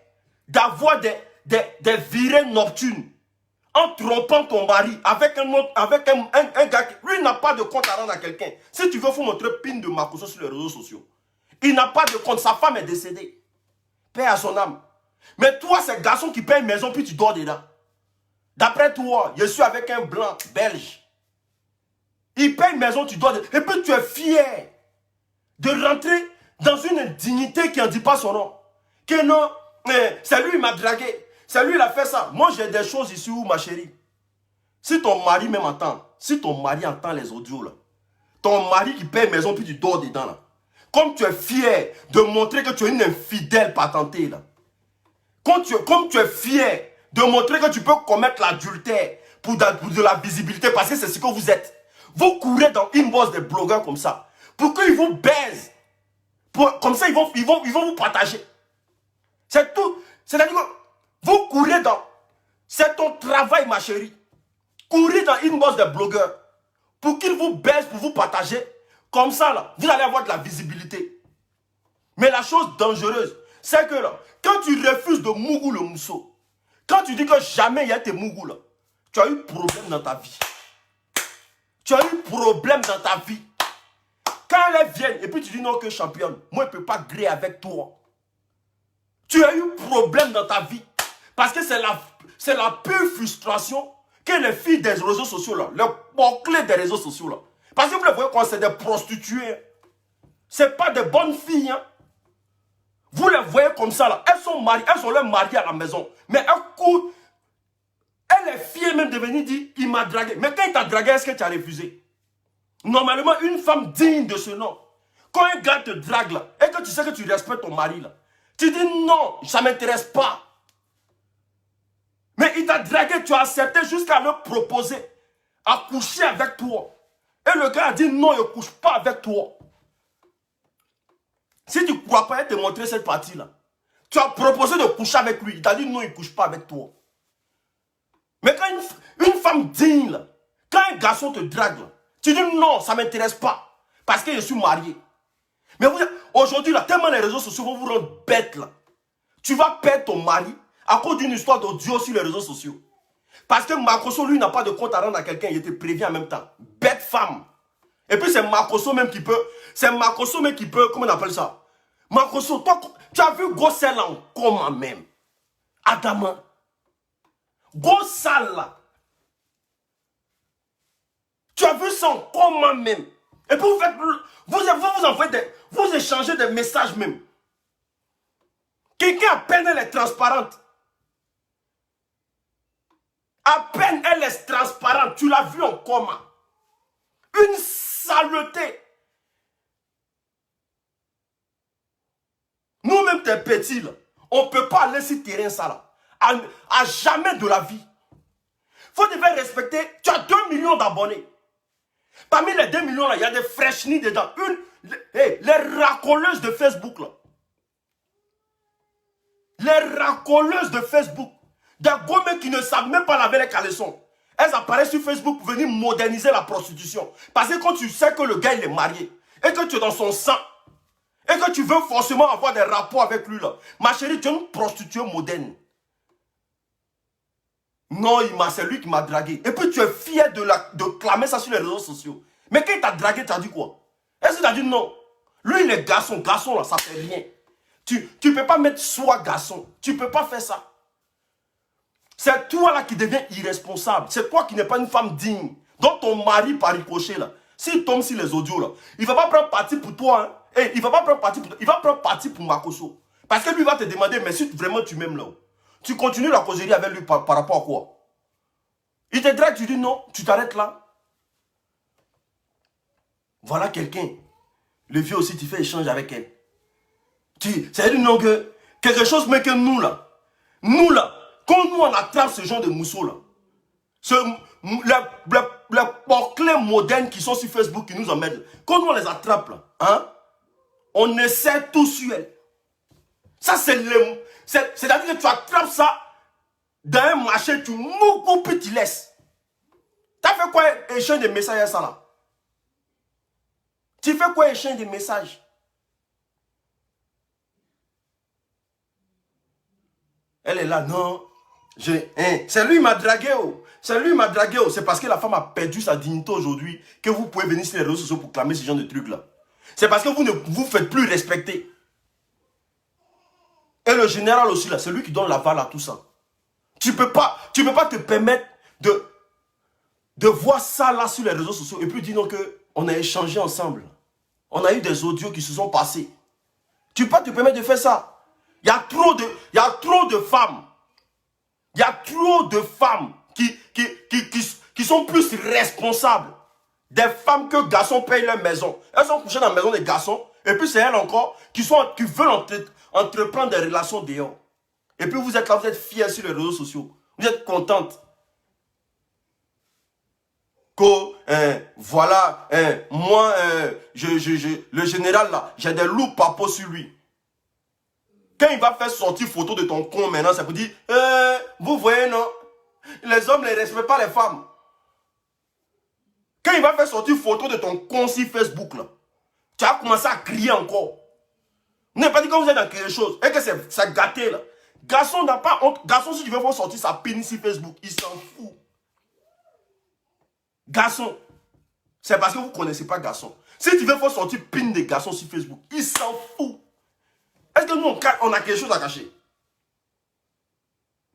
d'avoir des virées nocturnes en trompant ton mari avec un gars qui, lui, n'a pas de compte à rendre à quelqu'un. Si tu veux, il faut montrer pin de Makosso sur les réseaux sociaux. Il n'a pas de compte, sa femme est décédée. Paix à son âme. Mais toi, c'est garçon qui paye une maison puis tu dors dedans. D'après toi, je suis avec un blanc belge. Il paye une maison, tu dors dedans. Et puis tu es fier de rentrer dans une dignité qui n'en dit pas son nom. Que non, c'est lui qui m'a dragué. C'est lui qui a fait ça. Moi, j'ai des choses ici où, ma chérie. Si ton mari même entend, si ton mari entend les audios, là, ton mari qui paye maison puis tu dors dedans, là, comme tu es fier de montrer que tu es une infidèle patentée, là, comme tu es fier de montrer que tu peux commettre l'adultère pour de la visibilité, parce que c'est ce que vous êtes. Vous courez dans une bosse des blogueurs comme ça, pour qu'ils vous baisent. Comme ça, ils vont vous partager. C'est tout. C'est-à-dire que vous courez dans... C'est ton travail, ma chérie. Courir dans une bosse des blogueurs pour qu'ils vous baissent, pour vous partager. Comme ça, là, vous allez avoir de la visibilité. Mais la chose dangereuse, c'est que là, quand tu refuses de mougou le mousseau, quand tu dis que jamais il y a tes mougou là, tu as eu problème dans ta vie. Tu as eu problème dans ta vie. Quand elles viennent et puis tu dis non que championne, moi je ne peux pas griller avec toi. Tu as eu problème dans ta vie. Parce que c'est la pure frustration que les filles des réseaux sociaux là, les bouclés des réseaux sociaux là. Parce que vous les voyez quand c'est des prostituées. Ce n'est pas des bonnes filles. Hein. Vous les voyez comme ça là. Elles sont mariées, elles sont leurs mariées à la maison. Mais elles courent. Elle est fière même de venir dire il m'a dragué. Mais quand il t'a dragué, est-ce que tu as refusé? Normalement, une femme digne de ce nom, quand un gars te drague là, et que tu sais que tu respectes ton mari là, tu dis non, ça ne m'intéresse pas. Mais il t'a dragué, tu as accepté jusqu'à le proposer à coucher avec toi. Et le gars a dit non, il ne couche pas avec toi. Si tu ne crois pas, il te montrer cette partie-là. Tu as proposé de coucher avec lui, il t'a dit non, il ne couche pas avec toi. Mais quand une femme digne, là, quand un garçon te drague, là, tu dis non, ça ne m'intéresse pas. Parce que je suis marié. Mais aujourd'hui, tellement les réseaux sociaux vont vous rendre bête. Là. Tu vas perdre ton mari à cause d'une histoire d'audio sur les réseaux sociaux. Parce que Makosso, lui, n'a pas de compte à rendre à quelqu'un. Il te prévient en même temps. Bête femme. Et puis c'est Makosso même qui peut. C'est Makosso même qui peut. Comment on appelle ça? Makosso, toi, tu as vu Gossel en coma même. Adama. Gossal là. Tu as vu ça en coma même. Et puis vous envoyez vous échangez des messages même. Quelqu'un à peine elle est transparente. À peine elle est transparente. Tu l'as vu en coma. Une saleté. Nous-mêmes, t'es petits, là, on ne peut pas aller sur terrain ça là. À jamais de la vie. Faut devait respecter. Tu as 2 millions d'abonnés. Parmi les 2 millions là, il y a des fraîchenis dedans. Les racoleuses de Facebook là. Les racoleuses de Facebook. Des gommes qui ne savent même pas laver les caleçons. Elles apparaissent sur Facebook pour venir moderniser la prostitution. Parce que quand tu sais que le gars il est marié et que tu es dans son sang et que tu veux forcément avoir des rapports avec lui là. Ma chérie, tu es une prostituée moderne. Non, c'est lui qui m'a dragué. Et puis tu es fier de clamer ça sur les réseaux sociaux. Mais quand il t'a dragué, tu as dit quoi? Est-ce que tu as dit non? Lui, il est garçon. Garçon là, ça fait rien. Tu ne peux pas mettre soi garçon. Tu ne peux pas faire ça. C'est toi là qui deviens irresponsable. C'est toi qui n'es pas une femme digne. Donc ton mari par ricochet là, s'il tombe sur les audios là, il ne va pas prendre parti pour toi. Hein. Et il ne va pas prendre parti pour toi. Il va prendre parti pour Makosso. Parce que lui va te demander, mais si vraiment tu m'aimes là, tu continues la causerie avec lui par rapport à quoi? Il te drague, tu dis non, tu t'arrêtes là. Voilà quelqu'un. Le vieux aussi, tu fais échange avec elle. C'est-à-dire non que quelque chose, mais que nous là, quand nous on attrape ce genre de mousseau là, les porclés modernes qui sont sur Facebook qui nous emmènent, quand nous on les attrape là, hein, on essaie tout sur elle. Ça c'est-à-dire que tu attrapes ça dans un marché, tu moucou puis tu laisses. Tu as fait quoi échange de messages à ça là? Tu fais quoi échange de messages? Elle est là, non. C'est lui qui m'a dragué. Oh. C'est lui qui m'a dragué. Oh. C'est parce que la femme a perdu sa dignité aujourd'hui que vous pouvez venir sur les réseaux sociaux pour clamer ce genre de trucs là. C'est parce que vous ne vous faites plus respecter. Et le général aussi là, c'est lui qui donne l'aval à tout ça. Tu peux pas te permettre de voir ça là sur les réseaux sociaux et puis dire non que on a échangé ensemble. On a eu des audios qui se sont passés. Tu peux pas te permettre de faire ça. Il y a trop de femmes. Il y a trop de femmes qui sont plus responsables. Des femmes que garçons payent leur maison. Elles sont couchées dans la maison des garçons. Et puis c'est elles encore qui veulent entreprendre des relations dehors. Et puis vous êtes là, vous êtes fiers sur les réseaux sociaux. Vous êtes contente. Que voilà, moi, le général là, j'ai des loups papos sur lui. Quand il va faire sortir photo de ton con maintenant, ça vous dit, vous voyez non, les hommes ne respectent pas les femmes. Quand il va faire sortir photo de ton con sur Facebook là, tu as commencé à crier encore. Vous n'avez pas dit que vous êtes dans quelque chose et que c'est gâté là. Garçon n'a pas honte. Garçon, si tu veux faire sortir sa pénis sur Facebook, il s'en fout. Garçon, c'est parce que vous ne connaissez pas garçon. Si tu veux faire sortir pin des garçons sur Facebook, il s'en fout. Est-ce que nous, on a quelque chose à cacher?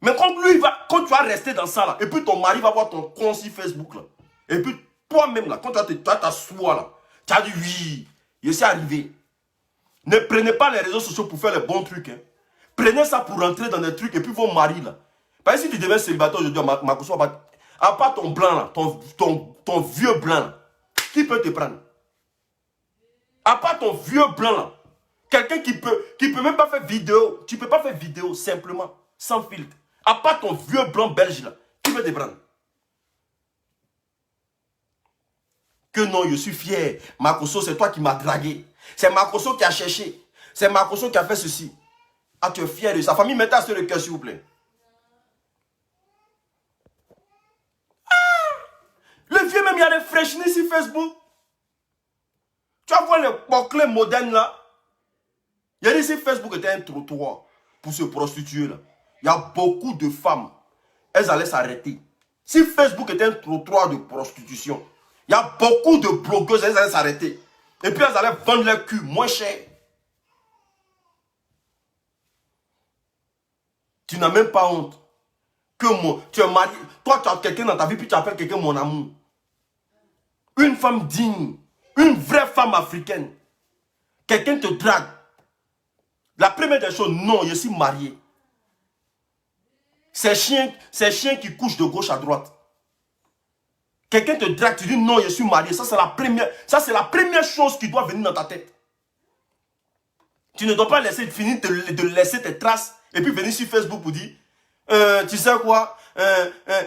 Mais quand tu vas rester dans ça là, et puis ton mari va voir ton compte sur Facebook là, et puis toi-même là, quand tu t'assois là, tu as dit oui, je suis arrivé. Ne prenez pas les réseaux sociaux pour faire les bons trucs. Hein. Prenez ça pour rentrer dans des trucs et puis vos maris là. Parce que si tu deviens célibataire aujourd'hui, à part ton blanc là, ton vieux blanc là, qui peut te prendre? À part ton vieux blanc là, quelqu'un qui peut même pas faire vidéo, tu peux pas faire vidéo simplement, sans filtre. À part ton vieux blanc belge là, qui peut te prendre? Que non, je suis fier. Makosso, c'est toi qui m'as dragué. C'est Makosso qui a cherché. C'est Makosso qui a fait ceci. Ah, tu es fier de sa famille, mettez sur le cœur, s'il vous plaît. Le vieux même, il y a des fraîchenis sur Facebook. Tu vas voir les porclés modernes là. Il y a dit si Facebook était un trottoir pour se prostituer là. Il y a beaucoup de femmes. Elles allaient s'arrêter. Si Facebook était un trottoir de prostitution, il y a beaucoup de blogueuses, elles allaient s'arrêter. Et puis elles allaient vendre leur cul moins cher. Tu n'as même pas honte. Tu es marié. Toi, tu as quelqu'un dans ta vie, puis tu appelles quelqu'un mon amour. Une femme digne. Une vraie femme africaine. Quelqu'un te drague. La première des choses, non, je suis marié. Ces chiens qui couchent de gauche à droite. Quelqu'un te drague, tu dis non, je suis marié. Ça, c'est la première chose qui doit venir dans ta tête. Tu ne dois pas finir de laisser tes traces et puis venir sur Facebook pour dire, tu sais quoi,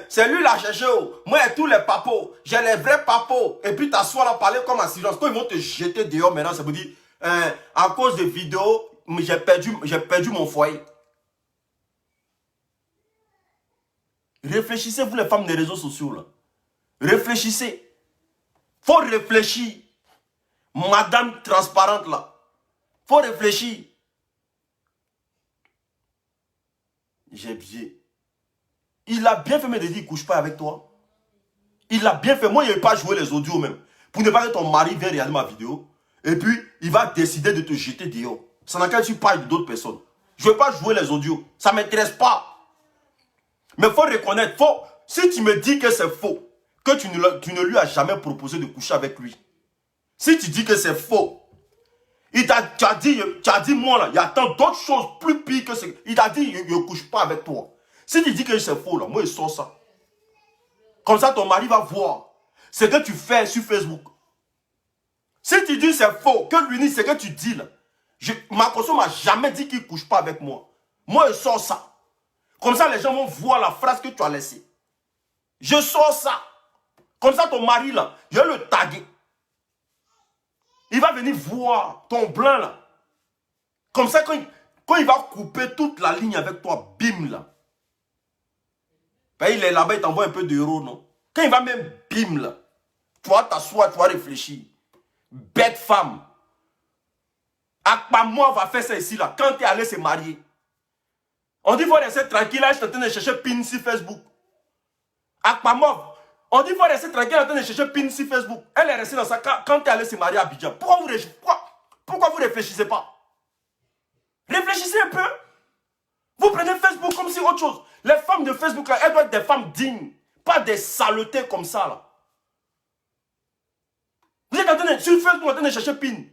c'est lui la cherché. Moi et tous les papos, j'ai les vrais papos. Et puis t'assois là, parler comme un silence. Quand ils vont te jeter dehors maintenant, ça vous dit, à cause de vidéos, j'ai perdu mon foyer. Réfléchissez, vous les femmes des réseaux sociaux là. Réfléchissez. Faut réfléchir. Madame transparente là. Faut réfléchir. J'ai bien. Il a bien fait me dire qu'il ne couche pas avec toi. Il a bien fait. Moi, il n'avait pas joué les audios même. Pour ne pas que ton mari vienne regarder ma vidéo. Et puis, il va décider de te jeter dehors. C'est dans lequel tu parles d'autres personnes. Je ne veux pas jouer les audios. Ça ne m'intéresse pas. Mais il faut reconnaître. Si tu me dis que c'est faux, que tu ne lui as jamais proposé de coucher avec lui. Si tu dis que c'est faux, tu as dit, moi là, il y a tant d'autres choses plus pires que ce. Il t'a dit, il ne couche pas avec toi. Si tu dis que c'est faux, là, moi, je sors ça. Comme ça, ton mari va voir ce que tu fais sur Facebook. Si tu dis c'est faux, que lui dit ce que tu dis là, Makosso ne m'a jamais dit qu'il ne couche pas avec moi. Moi, je sors ça. Comme ça, les gens vont voir la phrase que tu as laissée. Je sors ça. Comme ça, ton mari là, je vais le taguer. Il va venir voir ton blanc là. Comme ça, quand il va couper toute la ligne avec toi, bim là. Ben, il est là-bas, il t'envoie un peu d'euros, non? Quand il va même bim là, tu vas t'asseoir, tu vas réfléchir. Bête femme. Akpamwa va faire ça ici là, quand tu es allé se marier. On dit qu'il faut rester tranquille, là, je suis en train de chercher pin sur Facebook. Akpamwa, on dit qu'il faut rester tranquille, en train de chercher pin sur Facebook. Elle est restée dans ça quand tu es allé se marier à Abidjan. Pourquoi vous ne réfléchissez pas? Réfléchissez un peu. Vous prenez Facebook comme si autre chose. Les femmes de Facebook, là, elles doivent être des femmes dignes. Pas des saletés comme ça, là. Vous êtes en train de, sur Facebook, en train de chercher PIN.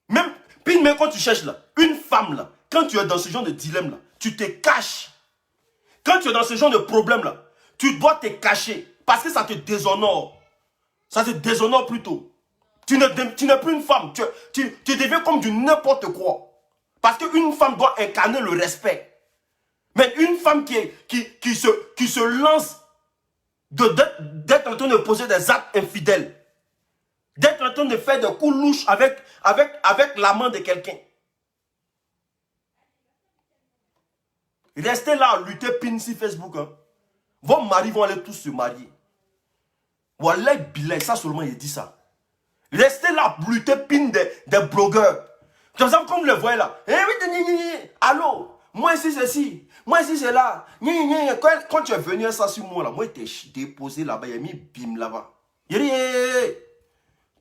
Même quand tu cherches, là, une femme, là, quand tu es dans ce genre de dilemme, là, tu te caches. Quand tu es dans ce genre de problème, là, tu dois te cacher. Parce que ça te déshonore. Ça te déshonore plutôt. Tu n'es plus une femme. Tu deviens comme du n'importe quoi. Parce qu'une femme doit incarner le respect. Mais une femme qui se lance d'être en train de poser des actes infidèles, d'être en train de faire des coups louches avec l'amant de quelqu'un. Restez là à lutter pin sur Facebook. Hein. Vos maris vont aller tous se marier. Wallah bilay, ça seulement il dit ça. Restez là à lutter pin des blogueurs. Comme vous le voyez là. Eh oui, allô, moi ici c'est ci, moi ici c'est là. Quand tu es venu ça sur moi là, moi je t'ai déposé là-bas, il y a mis bim là-bas. Tu es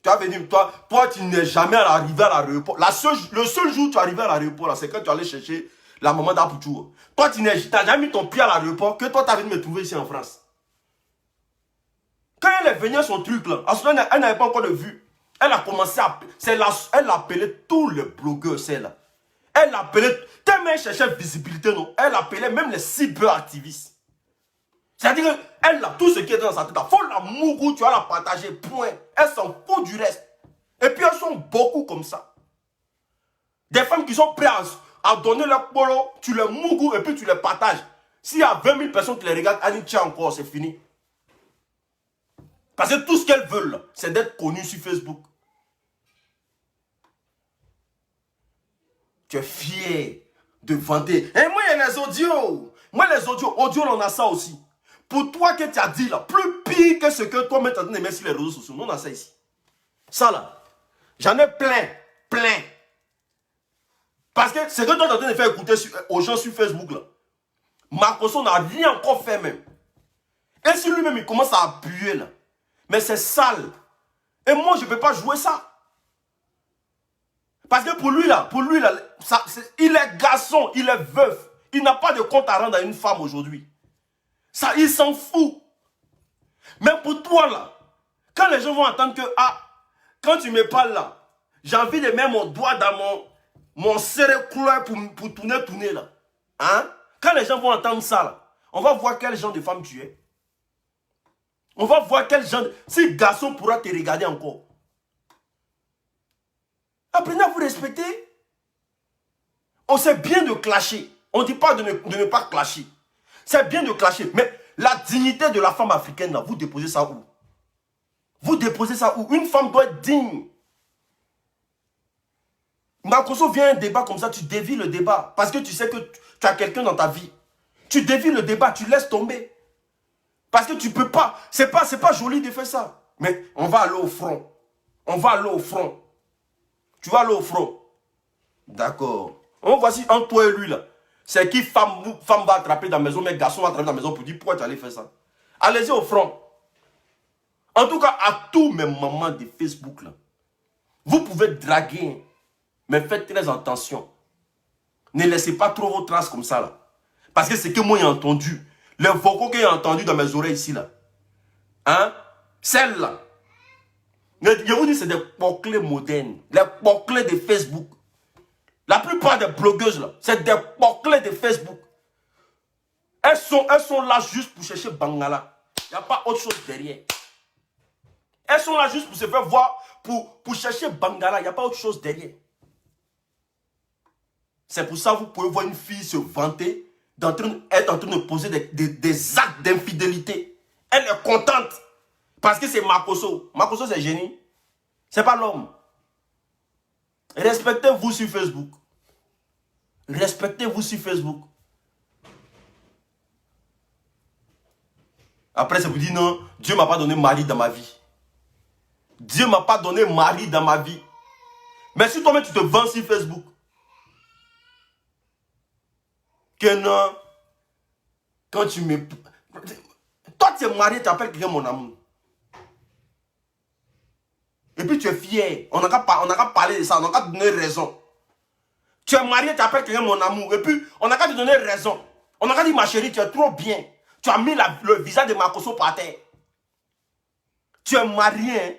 venu, toi tu n'es jamais arrivé à l'aéroport. Le seul jour où tu es arrivé à l'aéroport, c'est quand tu allais chercher la maman d'Apoutou. Toi tu n'as jamais mis ton pied à l'aéroport, que toi tu as venu me trouver ici en France. Quand elle est venue à son truc là, elle n'avait pas encore de vue. Elle a commencé à... Elle appelait tous les blogueurs, celle-là. Elle appelait... Tellement elle cherchait visibilité, non? Elle appelait même les cyberactivistes. C'est-à-dire qu'elle a tout ce qui est dans sa tête. Il faut la mougou, tu vas la partager, point. Elle s'en fout du reste. Et puis elles sont beaucoup comme ça. Des femmes qui sont prêtes à donner leur polo, tu les mougou et puis tu les partages. S'il y a 20 000 personnes qui les regardent, elle dit tiens encore, c'est fini. Parce que tout ce qu'elles veulent, c'est d'être connues sur Facebook. Tu es fier de vanter. Et moi, il y a les audios. Moi, les audios, on a ça aussi. Pour toi que tu as dit là, plus pire que ce que toi, tu es en train de mettre sur les réseaux sociaux. Nous, on a ça ici. Ça là, j'en ai plein. Parce que ce que toi, tu es en train de faire écouter aux gens sur Facebook là, Makosso n'a rien encore fait même. Et si lui-même, il commence à appuyer là, mais c'est sale. Et moi, je ne peux pas jouer ça. Parce que pour lui là, il est garçon, il est veuf. Il n'a pas de compte à rendre à une femme aujourd'hui. Ça, il s'en fout. Mais pour toi là, quand les gens vont entendre que, quand tu me parles là, j'ai envie de mettre mon doigt dans mon serré couleur pour tourner là. Hein? Quand les gens vont entendre ça là, on va voir quel genre de femme tu es. On va voir quel genre de... Si garçon pourra te regarder encore. Apprenez à vous respecter. On sait bien de clasher. On ne dit pas de ne pas clasher. C'est bien de clasher. Mais la dignité de la femme africaine, là, vous déposez ça où? Vous déposez ça où? Une femme doit être digne. Makosso vient à un débat comme ça, tu dévies le débat. Parce que tu sais que tu as quelqu'un dans ta vie. Tu dévies le débat, tu laisses tomber. Parce que tu peux pas. C'est pas joli de faire ça. Mais on va aller au front. On va aller au front. Tu vas aller au front. D'accord. Voici entre toi et lui là. C'est qui femme va attraper dans la maison, mais garçon va attraper dans la maison pour dire pourquoi tu allais faire ça. Allez-y au front. En tout cas, à tous mes mamans de Facebook là, vous pouvez draguer, mais faites très attention. Ne laissez pas trop vos traces comme ça là. Parce que c'est que moi j'ai entendu. Les vocaux que j'ai entendus dans mes oreilles ici là. Hein? Celles-là. Je vous dis, c'est des poclés modernes. Les poclés de Facebook. La plupart des blogueuses là, c'est des poclés de Facebook. Elles sont là juste pour chercher Bangala. Il n'y a pas autre chose derrière. Elles sont là juste pour se faire voir, pour chercher Bangala. Il n'y a pas autre chose derrière. C'est pour ça que vous pouvez voir une fille se vanter, être en train de poser des actes d'infidélité. Elle est contente. Parce que c'est Makosso. Makosso, c'est génie. C'est pas l'homme. Respectez-vous sur Facebook. Respectez-vous sur Facebook. Après, c'est vous dire non, Dieu ne m'a pas donné mari dans ma vie. Dieu ne m'a pas donné mari dans ma vie. Mais si toi-même tu te vends sur Facebook, que non, quand tu me... Toi, tu es marié, tu appelles quelqu'un mon amour. Et puis tu es fier. On n'a qu'à parler de ça, on n'a qu'à te donner raison. Tu es marié, tu appelles quelqu'un mon amour. Et puis on n'a qu'à te donner raison. On n'a qu'à dire ma chérie, tu es trop bien. Tu as mis le visage de Makosso par terre. Tu es marié, hein?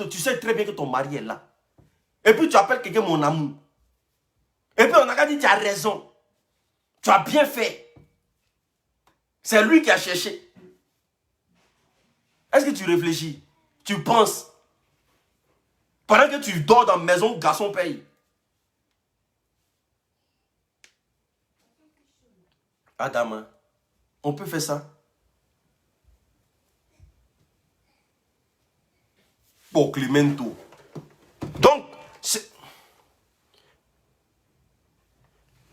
Tu sais très bien que ton mari est là. Et puis tu appelles quelqu'un mon amour. Et puis on n'a qu'à dire tu as raison. Tu as bien fait. C'est lui qui a cherché. Est-ce que tu réfléchis? Tu penses? Pendant que tu dors dans la maison, garçon paye. Adam, on peut faire ça? Pour Clemento. Donc,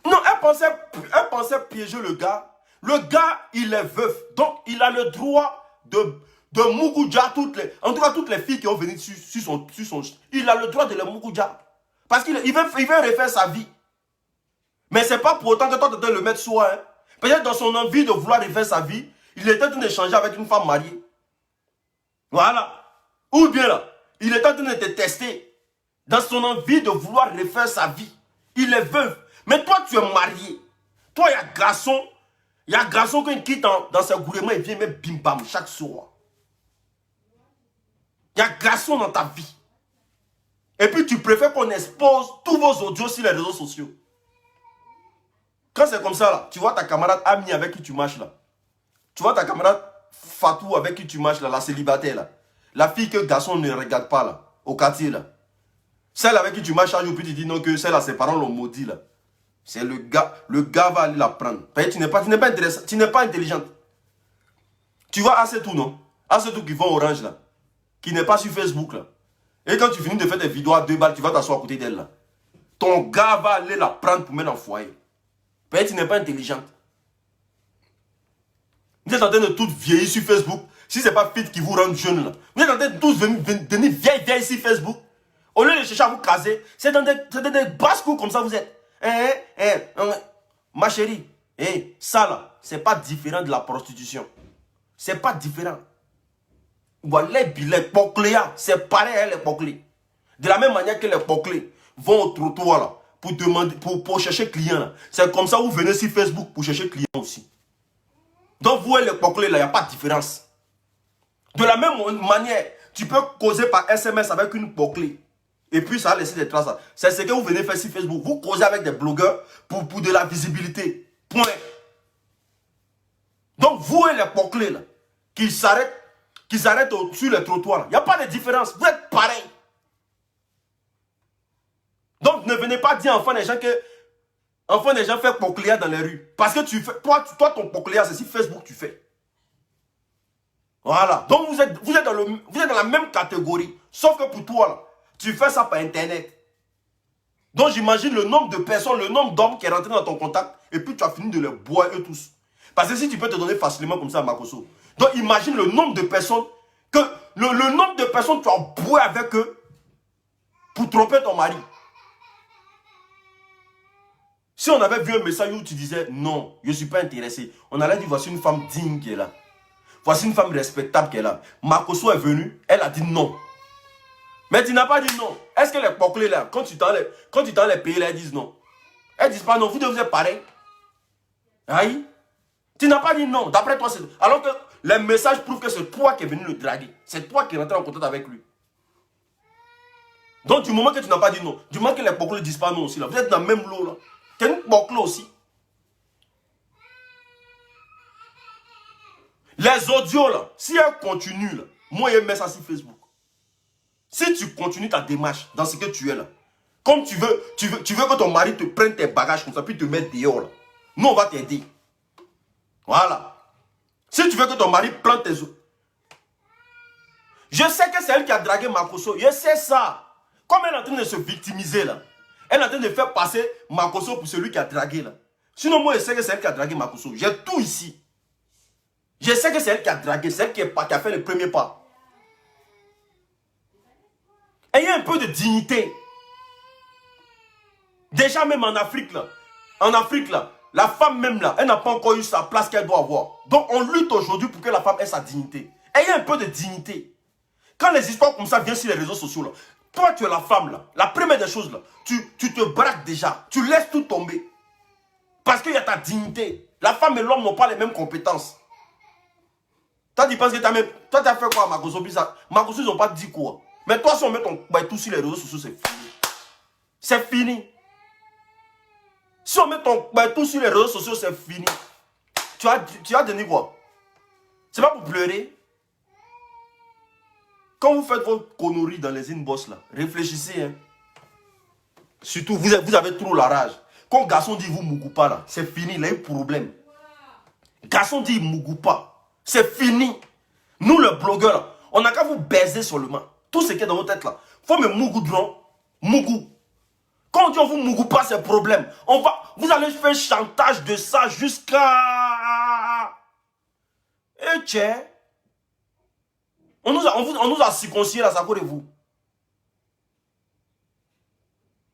non, elle pensait piéger le gars. Le gars, il est veuf. Donc, il a le droit de Muguja, en tout cas, toutes les filles qui ont venu sur son... Il a le droit de les Muguja. Parce qu'il veut refaire sa vie. Mais c'est pas pour autant que toi, tu dois le mettre soi. Hein. Peut-être dans son envie de vouloir refaire sa vie, il était en train d'échanger avec une femme mariée. Voilà. Ou bien là, il est en train de te tester. Dans son envie de vouloir refaire sa vie. Il est veuf. Mais toi, tu es marié. Toi, il y a garçon. Il y a garçon qui quitte dans ses gourements et vient mettre bim bam chaque soir. Il y a garçon dans ta vie. Et puis tu préfères qu'on expose tous vos audios sur les réseaux sociaux. Quand c'est comme ça, là, tu vois ta camarade Ami avec qui tu marches là. Tu vois ta camarade Fatou avec qui tu marches là, la célibataire là. La fille que le garçon ne regarde pas là, au quartier là. Celle avec qui tu marches un jour, puis tu dis non que celle-là, ses parents l'ont maudit là. C'est le gars va aller la prendre. Tu n'es pas intéressant, tu n'es pas intelligente. Tu vois assez tout non? Assez tout qui vont orange là. Qui n'est pas sur Facebook là. Et quand tu finis de faire des vidéos à 2 balles, tu vas t'asseoir à côté d'elle là. Ton gars va aller la prendre pour mettre dans le foyer. Peut-être tu n'es pas intelligente. Vous êtes en train de toutes vieillir sur Facebook. Si ce n'est pas Fit qui vous rend jeune là. Vous êtes en train de tous devenir vieilles sur Facebook. Au lieu de chercher à vous caser, c'est dans des basses coups comme ça vous êtes. Ma chérie, ça là, c'est pas différent de la prostitution. C'est pas différent. Les pocléas, c'est pareil à les poclés. De la même manière que les poclés vont au trottoir là, pour demander, pour chercher client là. C'est comme ça que vous venez sur Facebook pour chercher client aussi. Donc vous et les poclés là, il n'y a pas de différence. De la même manière, tu peux causer par SMS avec une poclée. Et puis ça va laisser des traces. C'est ce que vous venez faire sur Facebook. Vous causez avec des blogueurs pour de la visibilité. Point. Donc vous et les poclés là, qui s'arrêtent sur les trottoirs, il n'y a pas de différence. Vous êtes pareil. Donc ne venez pas dire enfant des gens que enfant des gens fait pocléa dans les rues. Parce que tu fais, toi ton pocléa, c'est sur Facebook tu fais. Voilà. Donc vous êtes dans la même catégorie. Sauf que pour toi, là, tu fais ça par internet. Donc j'imagine le nombre de personnes, le nombre d'hommes qui est rentré dans ton contact, et puis tu as fini de les boire eux tous. Parce que si tu peux te donner facilement comme ça à Makosso. Donc imagine le nombre de personnes que le nombre de personnes que tu as boire avec eux pour tromper ton mari. Si on avait vu un message où tu disais non, je ne suis pas intéressé, on allait dire voici une femme digne qui est là. Voici une femme respectable qui est là. Makosso est venue, elle a dit non. Mais tu n'as pas dit non. Est-ce que les poclés là, quand tu t'en les pays là, elles disent non? Elles disent pas non, vous devez être pareil. Aïe. Tu n'as pas dit non. D'après toi, c'est... Alors que les messages prouvent que c'est toi qui es venu le draguer. C'est toi qui es rentré en contact avec lui. Donc du moment que tu n'as pas dit non, du moment que les poclés ne disent pas non aussi là, vous êtes dans le même lot là. Tu es une poclé aussi. Les audios là, si elles continuent là, moi je mets ça sur Facebook. Si tu continues ta démarche dans ce que tu es là, comme tu veux que ton mari te prenne tes bagages comme ça, puis te mette dehors là, nous on va t'aider. Voilà. Si tu veux que ton mari plante tes os. Je sais que c'est elle qui a dragué Makosso. Je sais ça. Comme elle est en train de se victimiser là. Elle est en train de faire passer Makosso pour celui qui a dragué là. Sinon moi je sais que c'est elle qui a dragué Makosso. J'ai tout ici. Je sais que c'est elle qui a dragué. C'est elle qui a fait le premier pas. Ayez un peu de dignité. Déjà même en Afrique là. En Afrique là. La femme même là, elle n'a pas encore eu sa place qu'elle doit avoir. Donc on lutte aujourd'hui pour que la femme ait sa dignité. Ayez un peu de dignité. Quand les histoires comme ça viennent sur les réseaux sociaux là, toi tu es la femme là, la première des choses là, tu te braques déjà, tu laisses tout tomber. Parce qu'il y a ta dignité. La femme et l'homme n'ont pas les mêmes compétences. Toi tu penses que toi tu as fait quoi à Makosso? Makosso ils n'ont pas dit quoi. Mais toi si on met ton tout sur les réseaux sociaux, c'est fini. C'est fini. Si on met ton tout sur les réseaux sociaux, c'est fini. Tu as donné quoi? C'est pas pour pleurer. Quand vous faites vos conneries dans les inbox là, réfléchissez. Hein. Surtout, vous avez trop la rage. Quand garçon dit vous mougou pas là, c'est fini, il a un problème. Garçon dit mougou pas, c'est fini. Nous les blogueurs là, on n'a qu'à vous baiser seulement. Tout ce qui est dans votre tête là, faut me mougou dron, mougou. Quand on dit on vous mougou pas, c'est problème. Vous allez faire chantage de ça jusqu'à... Et tiens, on nous a circoncis là, ça cause de vous.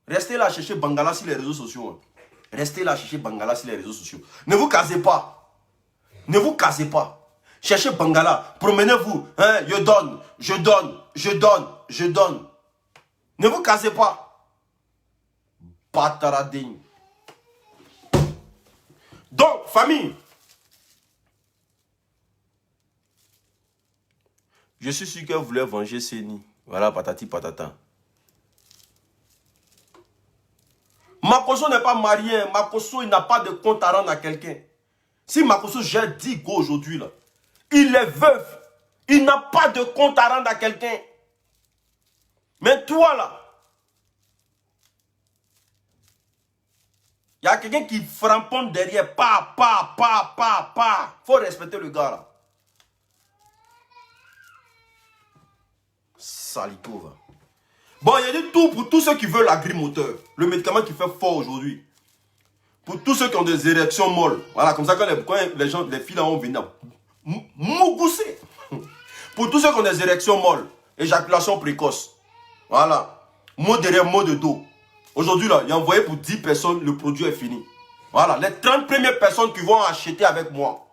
Restez là chercher Bangala sur les réseaux sociaux. Hein. Restez là chercher Bangala sur les réseaux sociaux. Ne vous casez pas. Ne vous casez pas. Cherchez Bangala. Promenez-vous. Hein, je donne, je donne, je donne, je donne. Ne vous casez pas. Bataradine. Donc, famille. Je suis sûr que vous voulez venger Seni. Voilà, patati patata. Makosso n'est pas marié. Makosso, il n'a pas de compte à rendre à quelqu'un. Si Makosso jette 10 go aujourd'hui, là, il est veuf. Il n'a pas de compte à rendre à quelqu'un. Mais toi, là, il y a quelqu'un qui framponne derrière. Pa. Faut respecter le gars, là. Salito, va. Bon, il y a dit tout pour tous ceux qui veulent l'agrimoteur. Le médicament qui fait fort aujourd'hui. Pour tous ceux qui ont des érections molles. Voilà, comme ça, quand les filles là vont venir mougousser. Pour tous ceux qui ont des érections molles, éjaculation précoce. Voilà. Mot derrière mot de dos. Aujourd'hui, là, il a envoyé pour 10 personnes, le produit est fini. Voilà. Les 30 premières personnes qui vont acheter avec moi.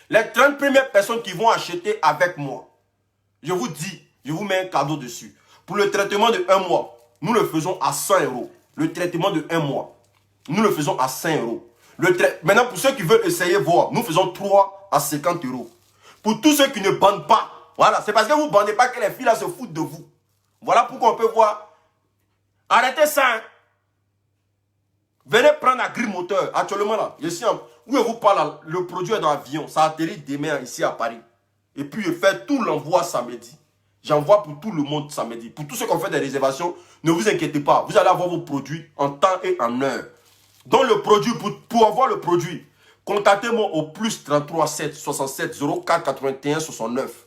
Les 30 premières personnes qui vont acheter avec moi. Je vous dis, je vous mets un cadeau dessus. Pour le traitement de 1 mois, nous le faisons à 100 €. Le traitement de 1 mois, nous le faisons à 5 €. Maintenant, pour ceux qui veulent essayer voir, nous faisons 3 à 50 €. Pour tous ceux qui ne bandent pas, voilà, c'est parce que vous ne bandez pas que les filles là se foutent de vous. Voilà pourquoi on peut voir. Arrêtez ça. Hein. Venez prendre un grimoteur. Actuellement là, ici, où je vous parle, le produit est dans l'avion. Ça atterrit demain ici à Paris. Et puis je fais tout l'envoi samedi. J'envoie pour tout le monde samedi. Pour tous ceux qui ont fait des réservations, ne vous inquiétez pas. Vous allez avoir vos produits en temps et en heure. Donc le produit, pour avoir le produit, contactez-moi au plus 33 7 67 04 81 69.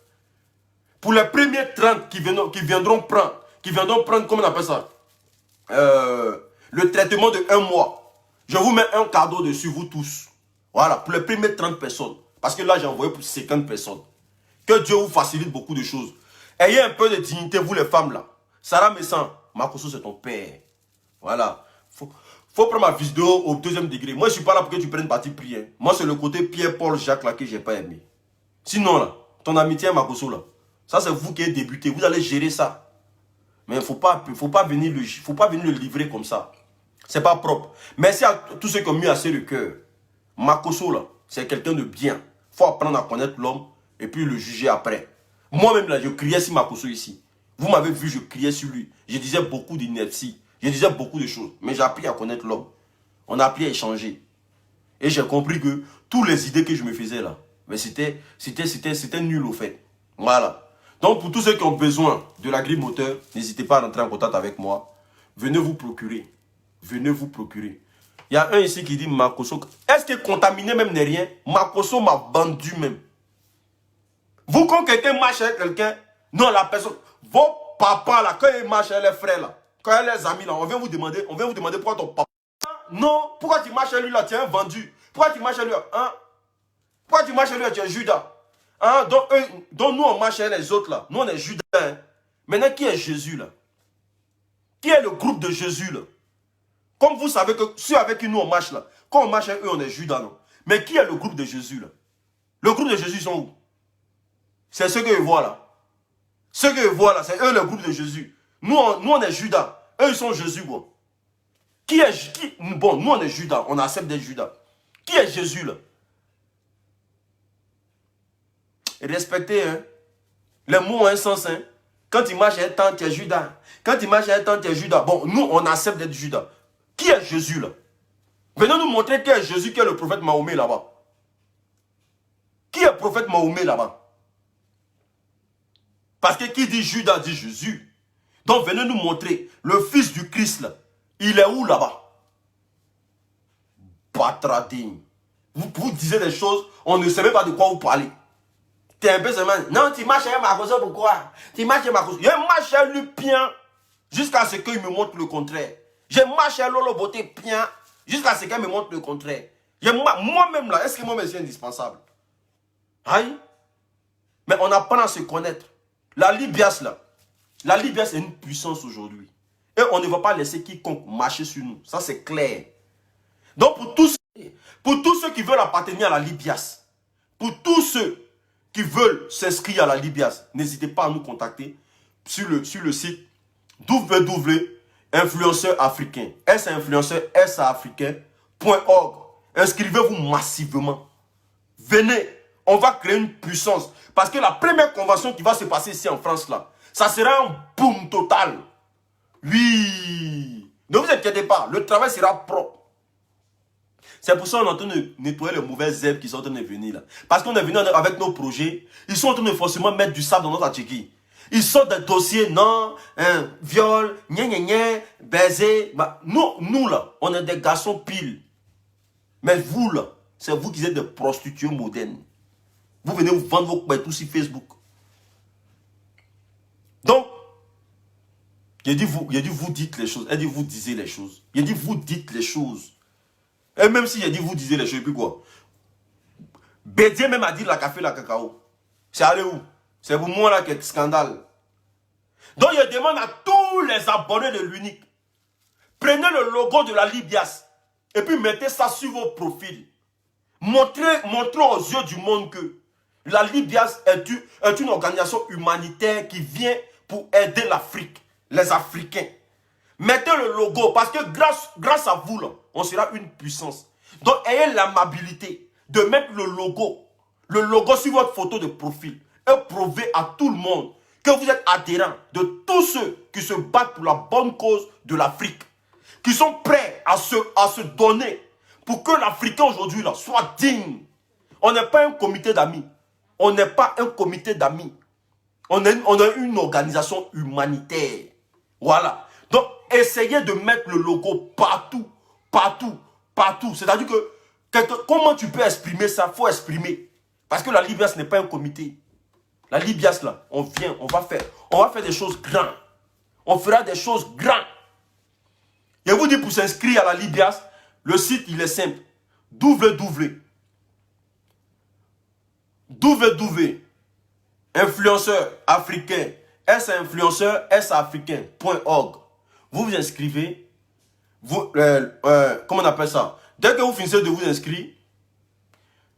Pour les premiers 30 qui viendront prendre, comment on appelle ça, le traitement de 1 mois, je vous mets un cadeau dessus, vous tous. Voilà, pour les premières 30 personnes. Parce que là, j'ai envoyé pour 50 personnes. Que Dieu vous facilite beaucoup de choses. Ayez un peu de dignité, vous les femmes là. Sarah Messan, Makosso, c'est ton père. Voilà. Faut prendre ma vidéo au 2e degré. Moi, je suis pas là pour que tu prennes parti pris. Hein. Moi, c'est le côté Pierre, Paul, Jacques là que j'ai pas aimé. Sinon, là, ton amitié à Makosso, là, ça, c'est vous qui avez débuté. Vous allez gérer ça. Mais il faut pas venir le livrer comme ça. C'est pas propre. Merci à tous ceux qui ont mis assez le cœur. Makosso, là, c'est quelqu'un de bien. Faut apprendre à connaître l'homme et puis le juger après. Moi-même, là, je criais sur Makosso ici. Vous m'avez vu, je criais sur lui. Je disais beaucoup d'inepties. Je disais beaucoup de choses. Mais j'ai appris à connaître l'homme. On a appris à échanger. Et j'ai compris que toutes les idées que je me faisais là, mais c'était nul au fait. Voilà. Donc pour tous ceux qui ont besoin de la grille moteur, n'hésitez pas à rentrer en contact avec moi. Venez vous procurer. Venez vous procurer. Il y a un ici qui dit Makosso. Est-ce que contaminé même n'est rien? Makosso m'a vendu même. Vous, quand quelqu'un marche avec quelqu'un, non, la personne, vos papas là, quand ils marchent avec les frères là, quand ils les amis là, on vient vous demander pourquoi ton papa. Non, pourquoi tu marches avec lui là, tu es un vendu. Pourquoi tu marches avec lui là, hein? Pourquoi tu marches avec lui là, tu es Judas. Hein? Donc nous on marche avec les autres là, nous on est Judas. Hein? Maintenant, qui est Jésus là? Qui est le groupe de Jésus là? Comme vous savez que ceux avec qui nous on marche là, quand on marche avec eux, on est Judas, non? Mais qui est le groupe de Jésus là? Le groupe de Jésus, ils sont où? C'est ceux que je vois là. Ceux que je vois là, c'est eux le groupe de Jésus. Nous on est Judas. Eux, ils sont Jésus, bon. Bon, nous, on est Judas. On accepte d'être Judas. Qui est Jésus, là? Respectez, hein. Les mots ont un sens, hein. Quand il marche un temps, tu es Judas. Quand il marche un temps, tu es Judas. Bon, nous, on accepte d'être Judas. Qui est Jésus, là? Venez nous montrer qui est Jésus, qui est le prophète Mahomet, là-bas. Qui est le prophète Mahomet, là-bas? Parce que qui dit Judas dit Jésus. Donc venez nous montrer le fils du Christ là. Il est où là-bas? Batradine. Vous disiez des choses, on ne sait même pas de quoi vous parlez. Tu es un peu seulement. Non, tu marches avec Makosso, pourquoi? Tu marches avec Makosso. Je marche avec lui bien jusqu'à ce qu'il me montre le contraire. Je marche avec Lolo Beauté bien jusqu'à ce qu'elle me montre le contraire. Moi-même là, est-ce que moi-même je suis indispensable? Aïe. Mais on apprend à se connaître. La Libias là, la Libias est une puissance aujourd'hui. Et on ne va pas laisser quiconque marcher sur nous. Ça c'est clair. Donc pour tous ceux qui veulent appartenir à la Libias, pour tous ceux qui veulent s'inscrire à la Libias, n'hésitez pas à nous contacter sur le site www.influenceur africain, influenceur-africain.org. Inscrivez-vous massivement. Venez, on va créer une puissance. Parce que la première convention qui va se passer ici en France, là, ça sera un boom total. Oui. Ne vous inquiétez pas, le travail sera propre. C'est pour ça qu'on est en train de nettoyer les mauvaises herbes qui sont en train de venir là. Parce qu'on est venu avec nos projets, ils sont en train de forcément mettre du sable dans notre atelier. Ils sortent des dossiers, non, viol, baiser. Bah, nous là, on est des garçons piles. Mais vous là, c'est vous qui êtes des prostituées modernes. Vous venez vous vendre vos couettes sur Facebook. Donc, il dit vous dites les choses. Elle dit vous disiez les choses. Il dit vous dites les choses. Et même si il dit vous disiez les choses, et puis quoi? Bédier même a dit la café, la cacao. C'est allé où? C'est pour moi là qu'il y a scandale. Donc je demande à tous les abonnés de l'Unique. Prenez le logo de la Libias. Et puis mettez ça sur vos profils. Montrez aux yeux du monde que la Libias est une organisation humanitaire qui vient pour aider l'Afrique, les Africains. Mettez le logo parce que grâce à vous, là, on sera une puissance. Donc ayez l'amabilité de mettre le logo sur votre photo de profil et prouvez à tout le monde que vous êtes adhérent de tous ceux qui se battent pour la bonne cause de l'Afrique, qui sont prêts à se donner pour que l'Africain aujourd'hui là soit digne. On n'est pas un comité d'amis. On n'est pas un comité d'amis. On est une organisation humanitaire. Voilà. Donc, essayez de mettre le logo partout. Partout. Partout. C'est-à-dire que, comment tu peux exprimer ça? Il faut exprimer. Parce que la Libias n'est pas un comité. La Libias, là, on vient, on va faire des choses grandes. On fera des choses grandes. Je vous dis, pour s'inscrire à la Libias, le site, il est simple. www.influenceur africain, influenceur-africain.org. Vous vous inscrivez. Vous, comment on appelle ça? Dès que vous finissez de vous inscrire,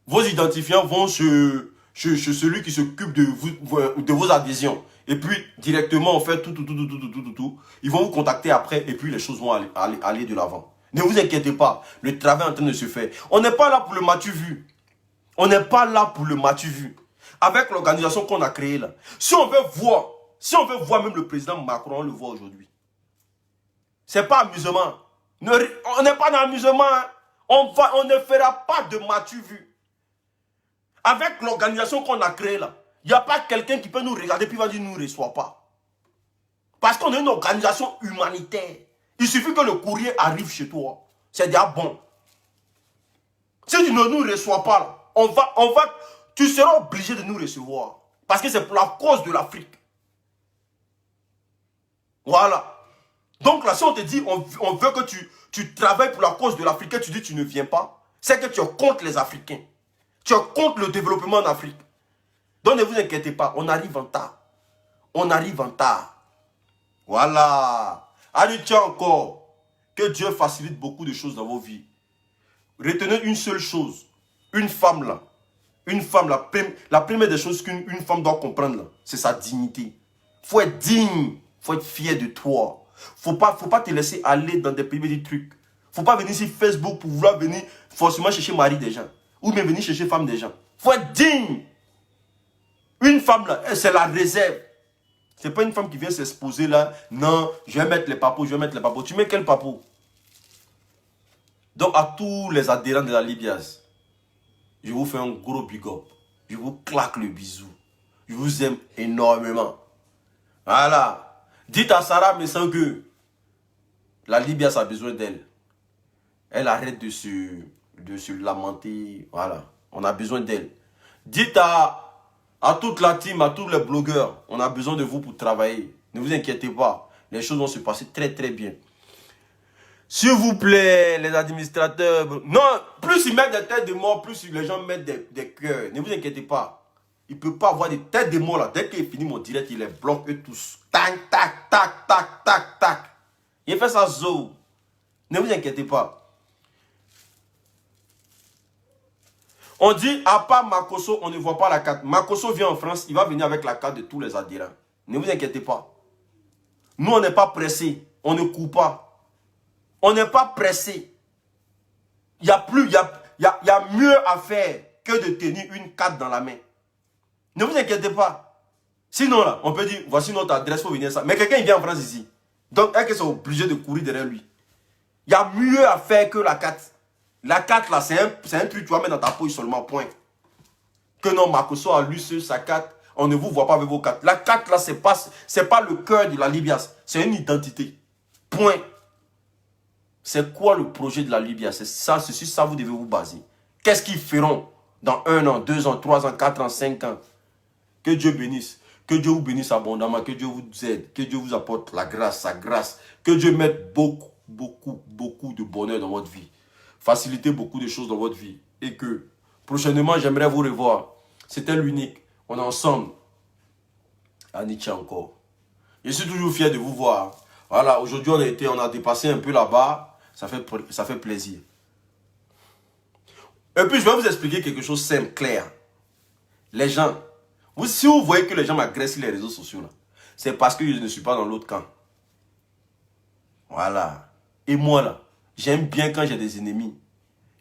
vos identifiants vont chez celui qui s'occupe de vos adhésions. Et puis, directement, on fait tout. Ils vont vous contacter après et puis les choses vont aller de l'avant. Ne vous inquiétez pas, le travail est en train de se faire. On n'est pas là pour le matu vu. On n'est pas là pour le matu vu. Avec l'organisation qu'on a créée là. Si on veut voir même le président Macron, on le voit aujourd'hui. C'est pas amusement. On n'est pas dans l'amusement. Hein. On ne fera pas de matu vu. Avec l'organisation qu'on a créée là, il n'y a pas quelqu'un qui peut nous regarder puis va dire nous ne reçoit pas. Parce qu'on est une organisation humanitaire. Il suffit que le courrier arrive chez toi. C'est déjà bon. Si tu ne nous reçois pas, là, tu seras obligé de nous recevoir. Parce que c'est pour la cause de l'Afrique. Voilà. Donc là, si on te dit, on veut que tu travailles pour la cause de l'Afrique et tu dis que tu ne viens pas, c'est que tu es contre les Africains. Tu es contre le développement en Afrique. Donc ne vous inquiétez pas, on arrive en tard. On arrive en tard. Voilà. Allez, tiens encore. Que Dieu facilite beaucoup de choses dans vos vies. Retenez une seule chose. Une femme là. Une femme, la première des choses qu'une femme doit comprendre là, c'est sa dignité. Il faut être digne. Il faut être fier de toi. Faut pas te laisser aller dans des petits trucs. Faut pas venir sur Facebook pour vouloir venir forcément chercher mari des gens. Ou bien venir chercher femme des gens. Faut être digne. Une femme là, c'est la réserve. C'est pas une femme qui vient s'exposer là. Non, je vais mettre les papos, je vais mettre les papos. Tu mets quel papo? Donc à tous les adhérents de la Libias, je vous fais un gros big up. Je vous claque le bisou. Je vous aime énormément. Voilà. Dites à Sarah Messangue, la Libias a besoin d'elle. Elle arrête de se lamenter. Voilà. On a besoin d'elle. Dites à toute la team, à tous les blogueurs, on a besoin de vous pour travailler. Ne vous inquiétez pas. Les choses vont se passer très très bien. S'il vous plaît, les administrateurs. Non, plus ils mettent des têtes de mort, plus les gens mettent des cœurs. Ne vous inquiétez pas. Il ne peut pas avoir des têtes de mort là. Dès qu'il finit mon direct, il les bloque eux tous. Tac, tac, tac, tac, tac, tac. Il fait ça zo. Ne vous inquiétez pas. On dit, à part Makosso, on ne voit pas la carte. Makosso vient en France, il va venir avec la carte de tous les adhérents. Ne vous inquiétez pas. Nous, on n'est pas pressés. On ne court pas. On n'est pas pressé. Il y a mieux à faire que de tenir une carte dans la main. Ne vous inquiétez pas. Sinon, là, on peut dire, voici notre adresse pour venir ça. Mais quelqu'un vient en France ici. Donc, est-ce qu'ils sont obligés de courir derrière lui? Il y a mieux à faire que la carte. La carte, là, c'est un truc que tu vas mettre dans ta poche seulement, point. Que non, Makosso a lu sur sa carte, on ne vous voit pas avec vos cartes. La carte, là, c'est pas le cœur de la Libias. C'est une identité. Point. C'est quoi le projet de la Libya? C'est ça, c'est sur ça vous devez vous baser. Qu'est-ce qu'ils feront dans 1 an, 2 ans, 3 ans, 4 ans, 5 ans? Que Dieu bénisse. Que Dieu vous bénisse abondamment. Que Dieu vous aide. Que Dieu vous apporte la grâce, sa grâce. Que Dieu mette beaucoup de bonheur dans votre vie. Faciliter beaucoup de choses dans votre vie. Et que prochainement, j'aimerais vous revoir. C'était l'unique. On est ensemble. Anitia encore. Je suis toujours fier de vous voir. Voilà, aujourd'hui, on a dépassé un peu là-bas. Ça fait plaisir. Et puis, je vais vous expliquer quelque chose de simple, clair. Les gens, si vous voyez que les gens m'agressent sur les réseaux sociaux, c'est parce que je ne suis pas dans l'autre camp. Voilà. Et moi, là, j'aime bien quand j'ai des ennemis.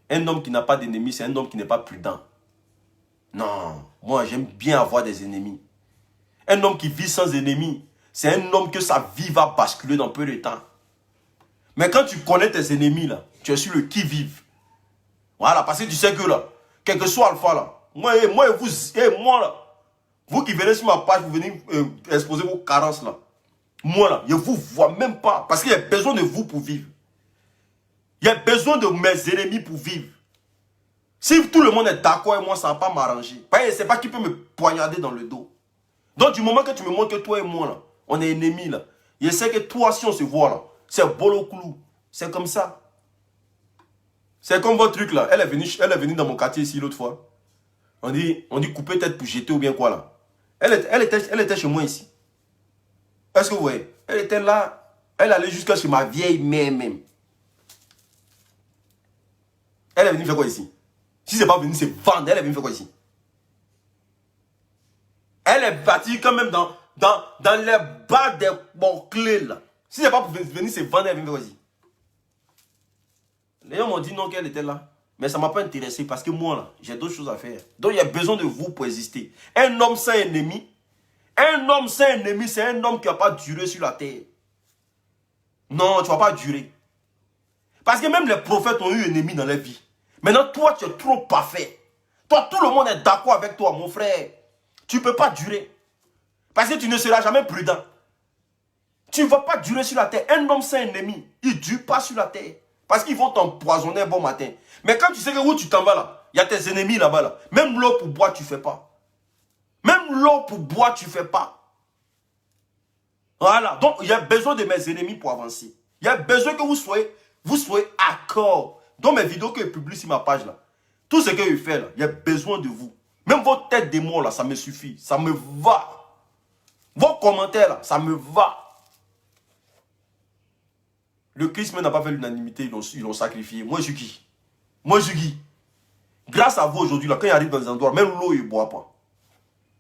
Un homme qui n'a pas d'ennemis, c'est un homme qui n'est pas prudent. Non, moi, j'aime bien avoir des ennemis. Un homme qui vit sans ennemis, c'est un homme que sa vie va basculer dans peu de temps. Mais quand tu connais tes ennemis, là, tu es sur le qui-vive. Voilà, parce que tu sais que là, quel que soit Alpha, là, moi et vous, là, vous qui venez sur ma page, vous venez exposer vos carences, là. Moi, là, je ne vous vois même pas. Parce qu'il y a besoin de vous pour vivre. Il y a besoin de mes ennemis pour vivre. Si tout le monde est d'accord avec moi, ça ne va pas m'arranger. C'est pas qui peut me poignarder dans le dos. Donc, du moment que tu me montres que toi et moi, là, on est ennemis, là, je sais que toi, si on se voit, là, c'est bolo clou. C'est comme ça. C'est comme votre truc, là. Elle est venue dans mon quartier ici l'autre fois. On dit couper tête pour jeter ou bien quoi, là. Elle était chez moi ici. Est-ce que vous voyez? Elle était là. Elle allait jusqu'à chez ma vieille mère même. Elle est venue faire quoi ici? Si c'est pas venu se vendre, elle est venue faire quoi ici? Elle est partie quand même dans les bas des bouclés là. Si c'est pas pour venir se vendre, elle est venue faire quoi ici? Les gens m'ont dit non qu'elle était là. Mais ça ne m'a pas intéressé parce que moi là, j'ai d'autres choses à faire. Donc il y a besoin de vous pour exister. Un homme sans ennemi, c'est un homme qui n'a pas duré sur la terre. Non, tu ne vas pas durer. Parce que même les prophètes ont eu ennemi dans leur vie. Maintenant, toi, tu es trop parfait. Toi, tout le monde est d'accord avec toi, mon frère. Tu ne peux pas durer. Parce que tu ne seras jamais prudent. Tu ne vas pas durer sur la terre. Un homme sans ennemi, il ne dure pas sur la terre. Parce qu'ils vont t'empoisonner un bon matin. Mais quand tu sais que où tu t'en vas là, il y a tes ennemis là-bas. Là. Même l'eau pour boire, tu ne fais pas. Même l'eau pour boire, tu ne fais pas. Voilà. Donc, il y a besoin de mes ennemis pour avancer. Il y a besoin que vous soyez accord. Dans mes vidéos que je publie sur ma page là, tout ce que je fais là, il y a besoin de vous. Même votre tête de mort là, ça me suffit. Ça me va. Vos commentaires là, ça me va. Le Christ n'a pas fait l'unanimité, ils l'ont sacrifié. Moi, je suis qui? Moi, je suis qui? Grâce à vous aujourd'hui, là, quand il arrive dans des endroits, même l'eau, il ne boit pas.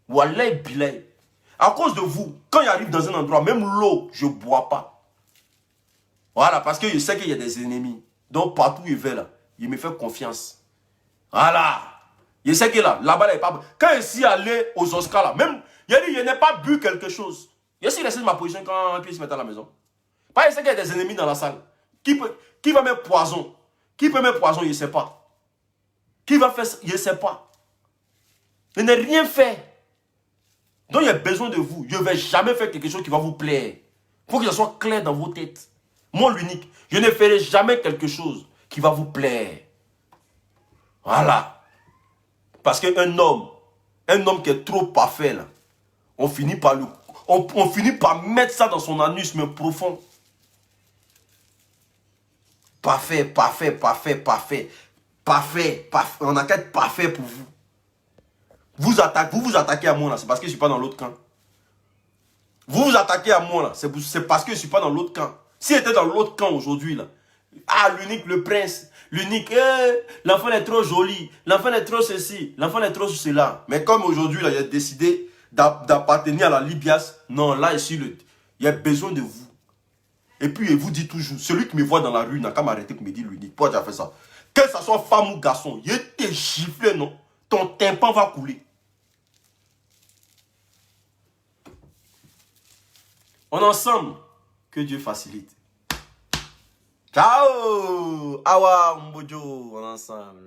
Wallah, bilay. À cause de vous, quand il arrive dans un endroit, même l'eau, je ne bois pas. Voilà, parce que je sais qu'il y a des ennemis. Donc, partout où il va, là, il me fait confiance. Voilà. Je sais que là-bas, il n'est pas... Quand je suis allé aux Oscars, là, même, il a dit, je n'ai pas bu quelque chose. Je suis resté de ma position quand il se met à la maison. Pas il sait qu'il y a des ennemis dans la salle. Qui va mettre poison? Qui peut mettre poison? Je ne sais pas. Qui va faire ça? Je ne sais pas. Je n'ai rien fait. Donc il y a besoin de vous. Je ne vais jamais faire quelque chose qui va vous plaire. Il faut que ça soit clair dans vos têtes. Moi l'unique, je ne ferai jamais quelque chose qui va vous plaire. Voilà. Parce qu'un homme qui est trop parfait, là, on finit par mettre ça dans son anus, mais profond. Parfait, parfait, parfait, parfait. Parfait, parfait. On a qu'à être parfait pour vous. Vous vous attaquez à moi là, c'est parce que je ne suis pas dans l'autre camp. Vous vous attaquez à moi là, c'est parce que je ne suis pas dans l'autre camp. Si j'étais dans l'autre camp aujourd'hui là, ah l'unique, le prince, l'unique, l'enfant est trop joli, l'enfant est trop ceci, l'enfant est trop cela. Mais comme aujourd'hui là, il a décidé d'appartenir à la Libias, non là ici, il y a besoin de vous. Et puis, il vous dit toujours, celui qui me voit dans la rue n'a qu'à m'arrêter pour me dire l'unique. Pourquoi tu as fait ça? Que ce soit femme ou garçon, il te giflé, non? Ton tympan va couler. On est ensemble. Que Dieu facilite. Ciao! Awa Mbojo, on est ensemble.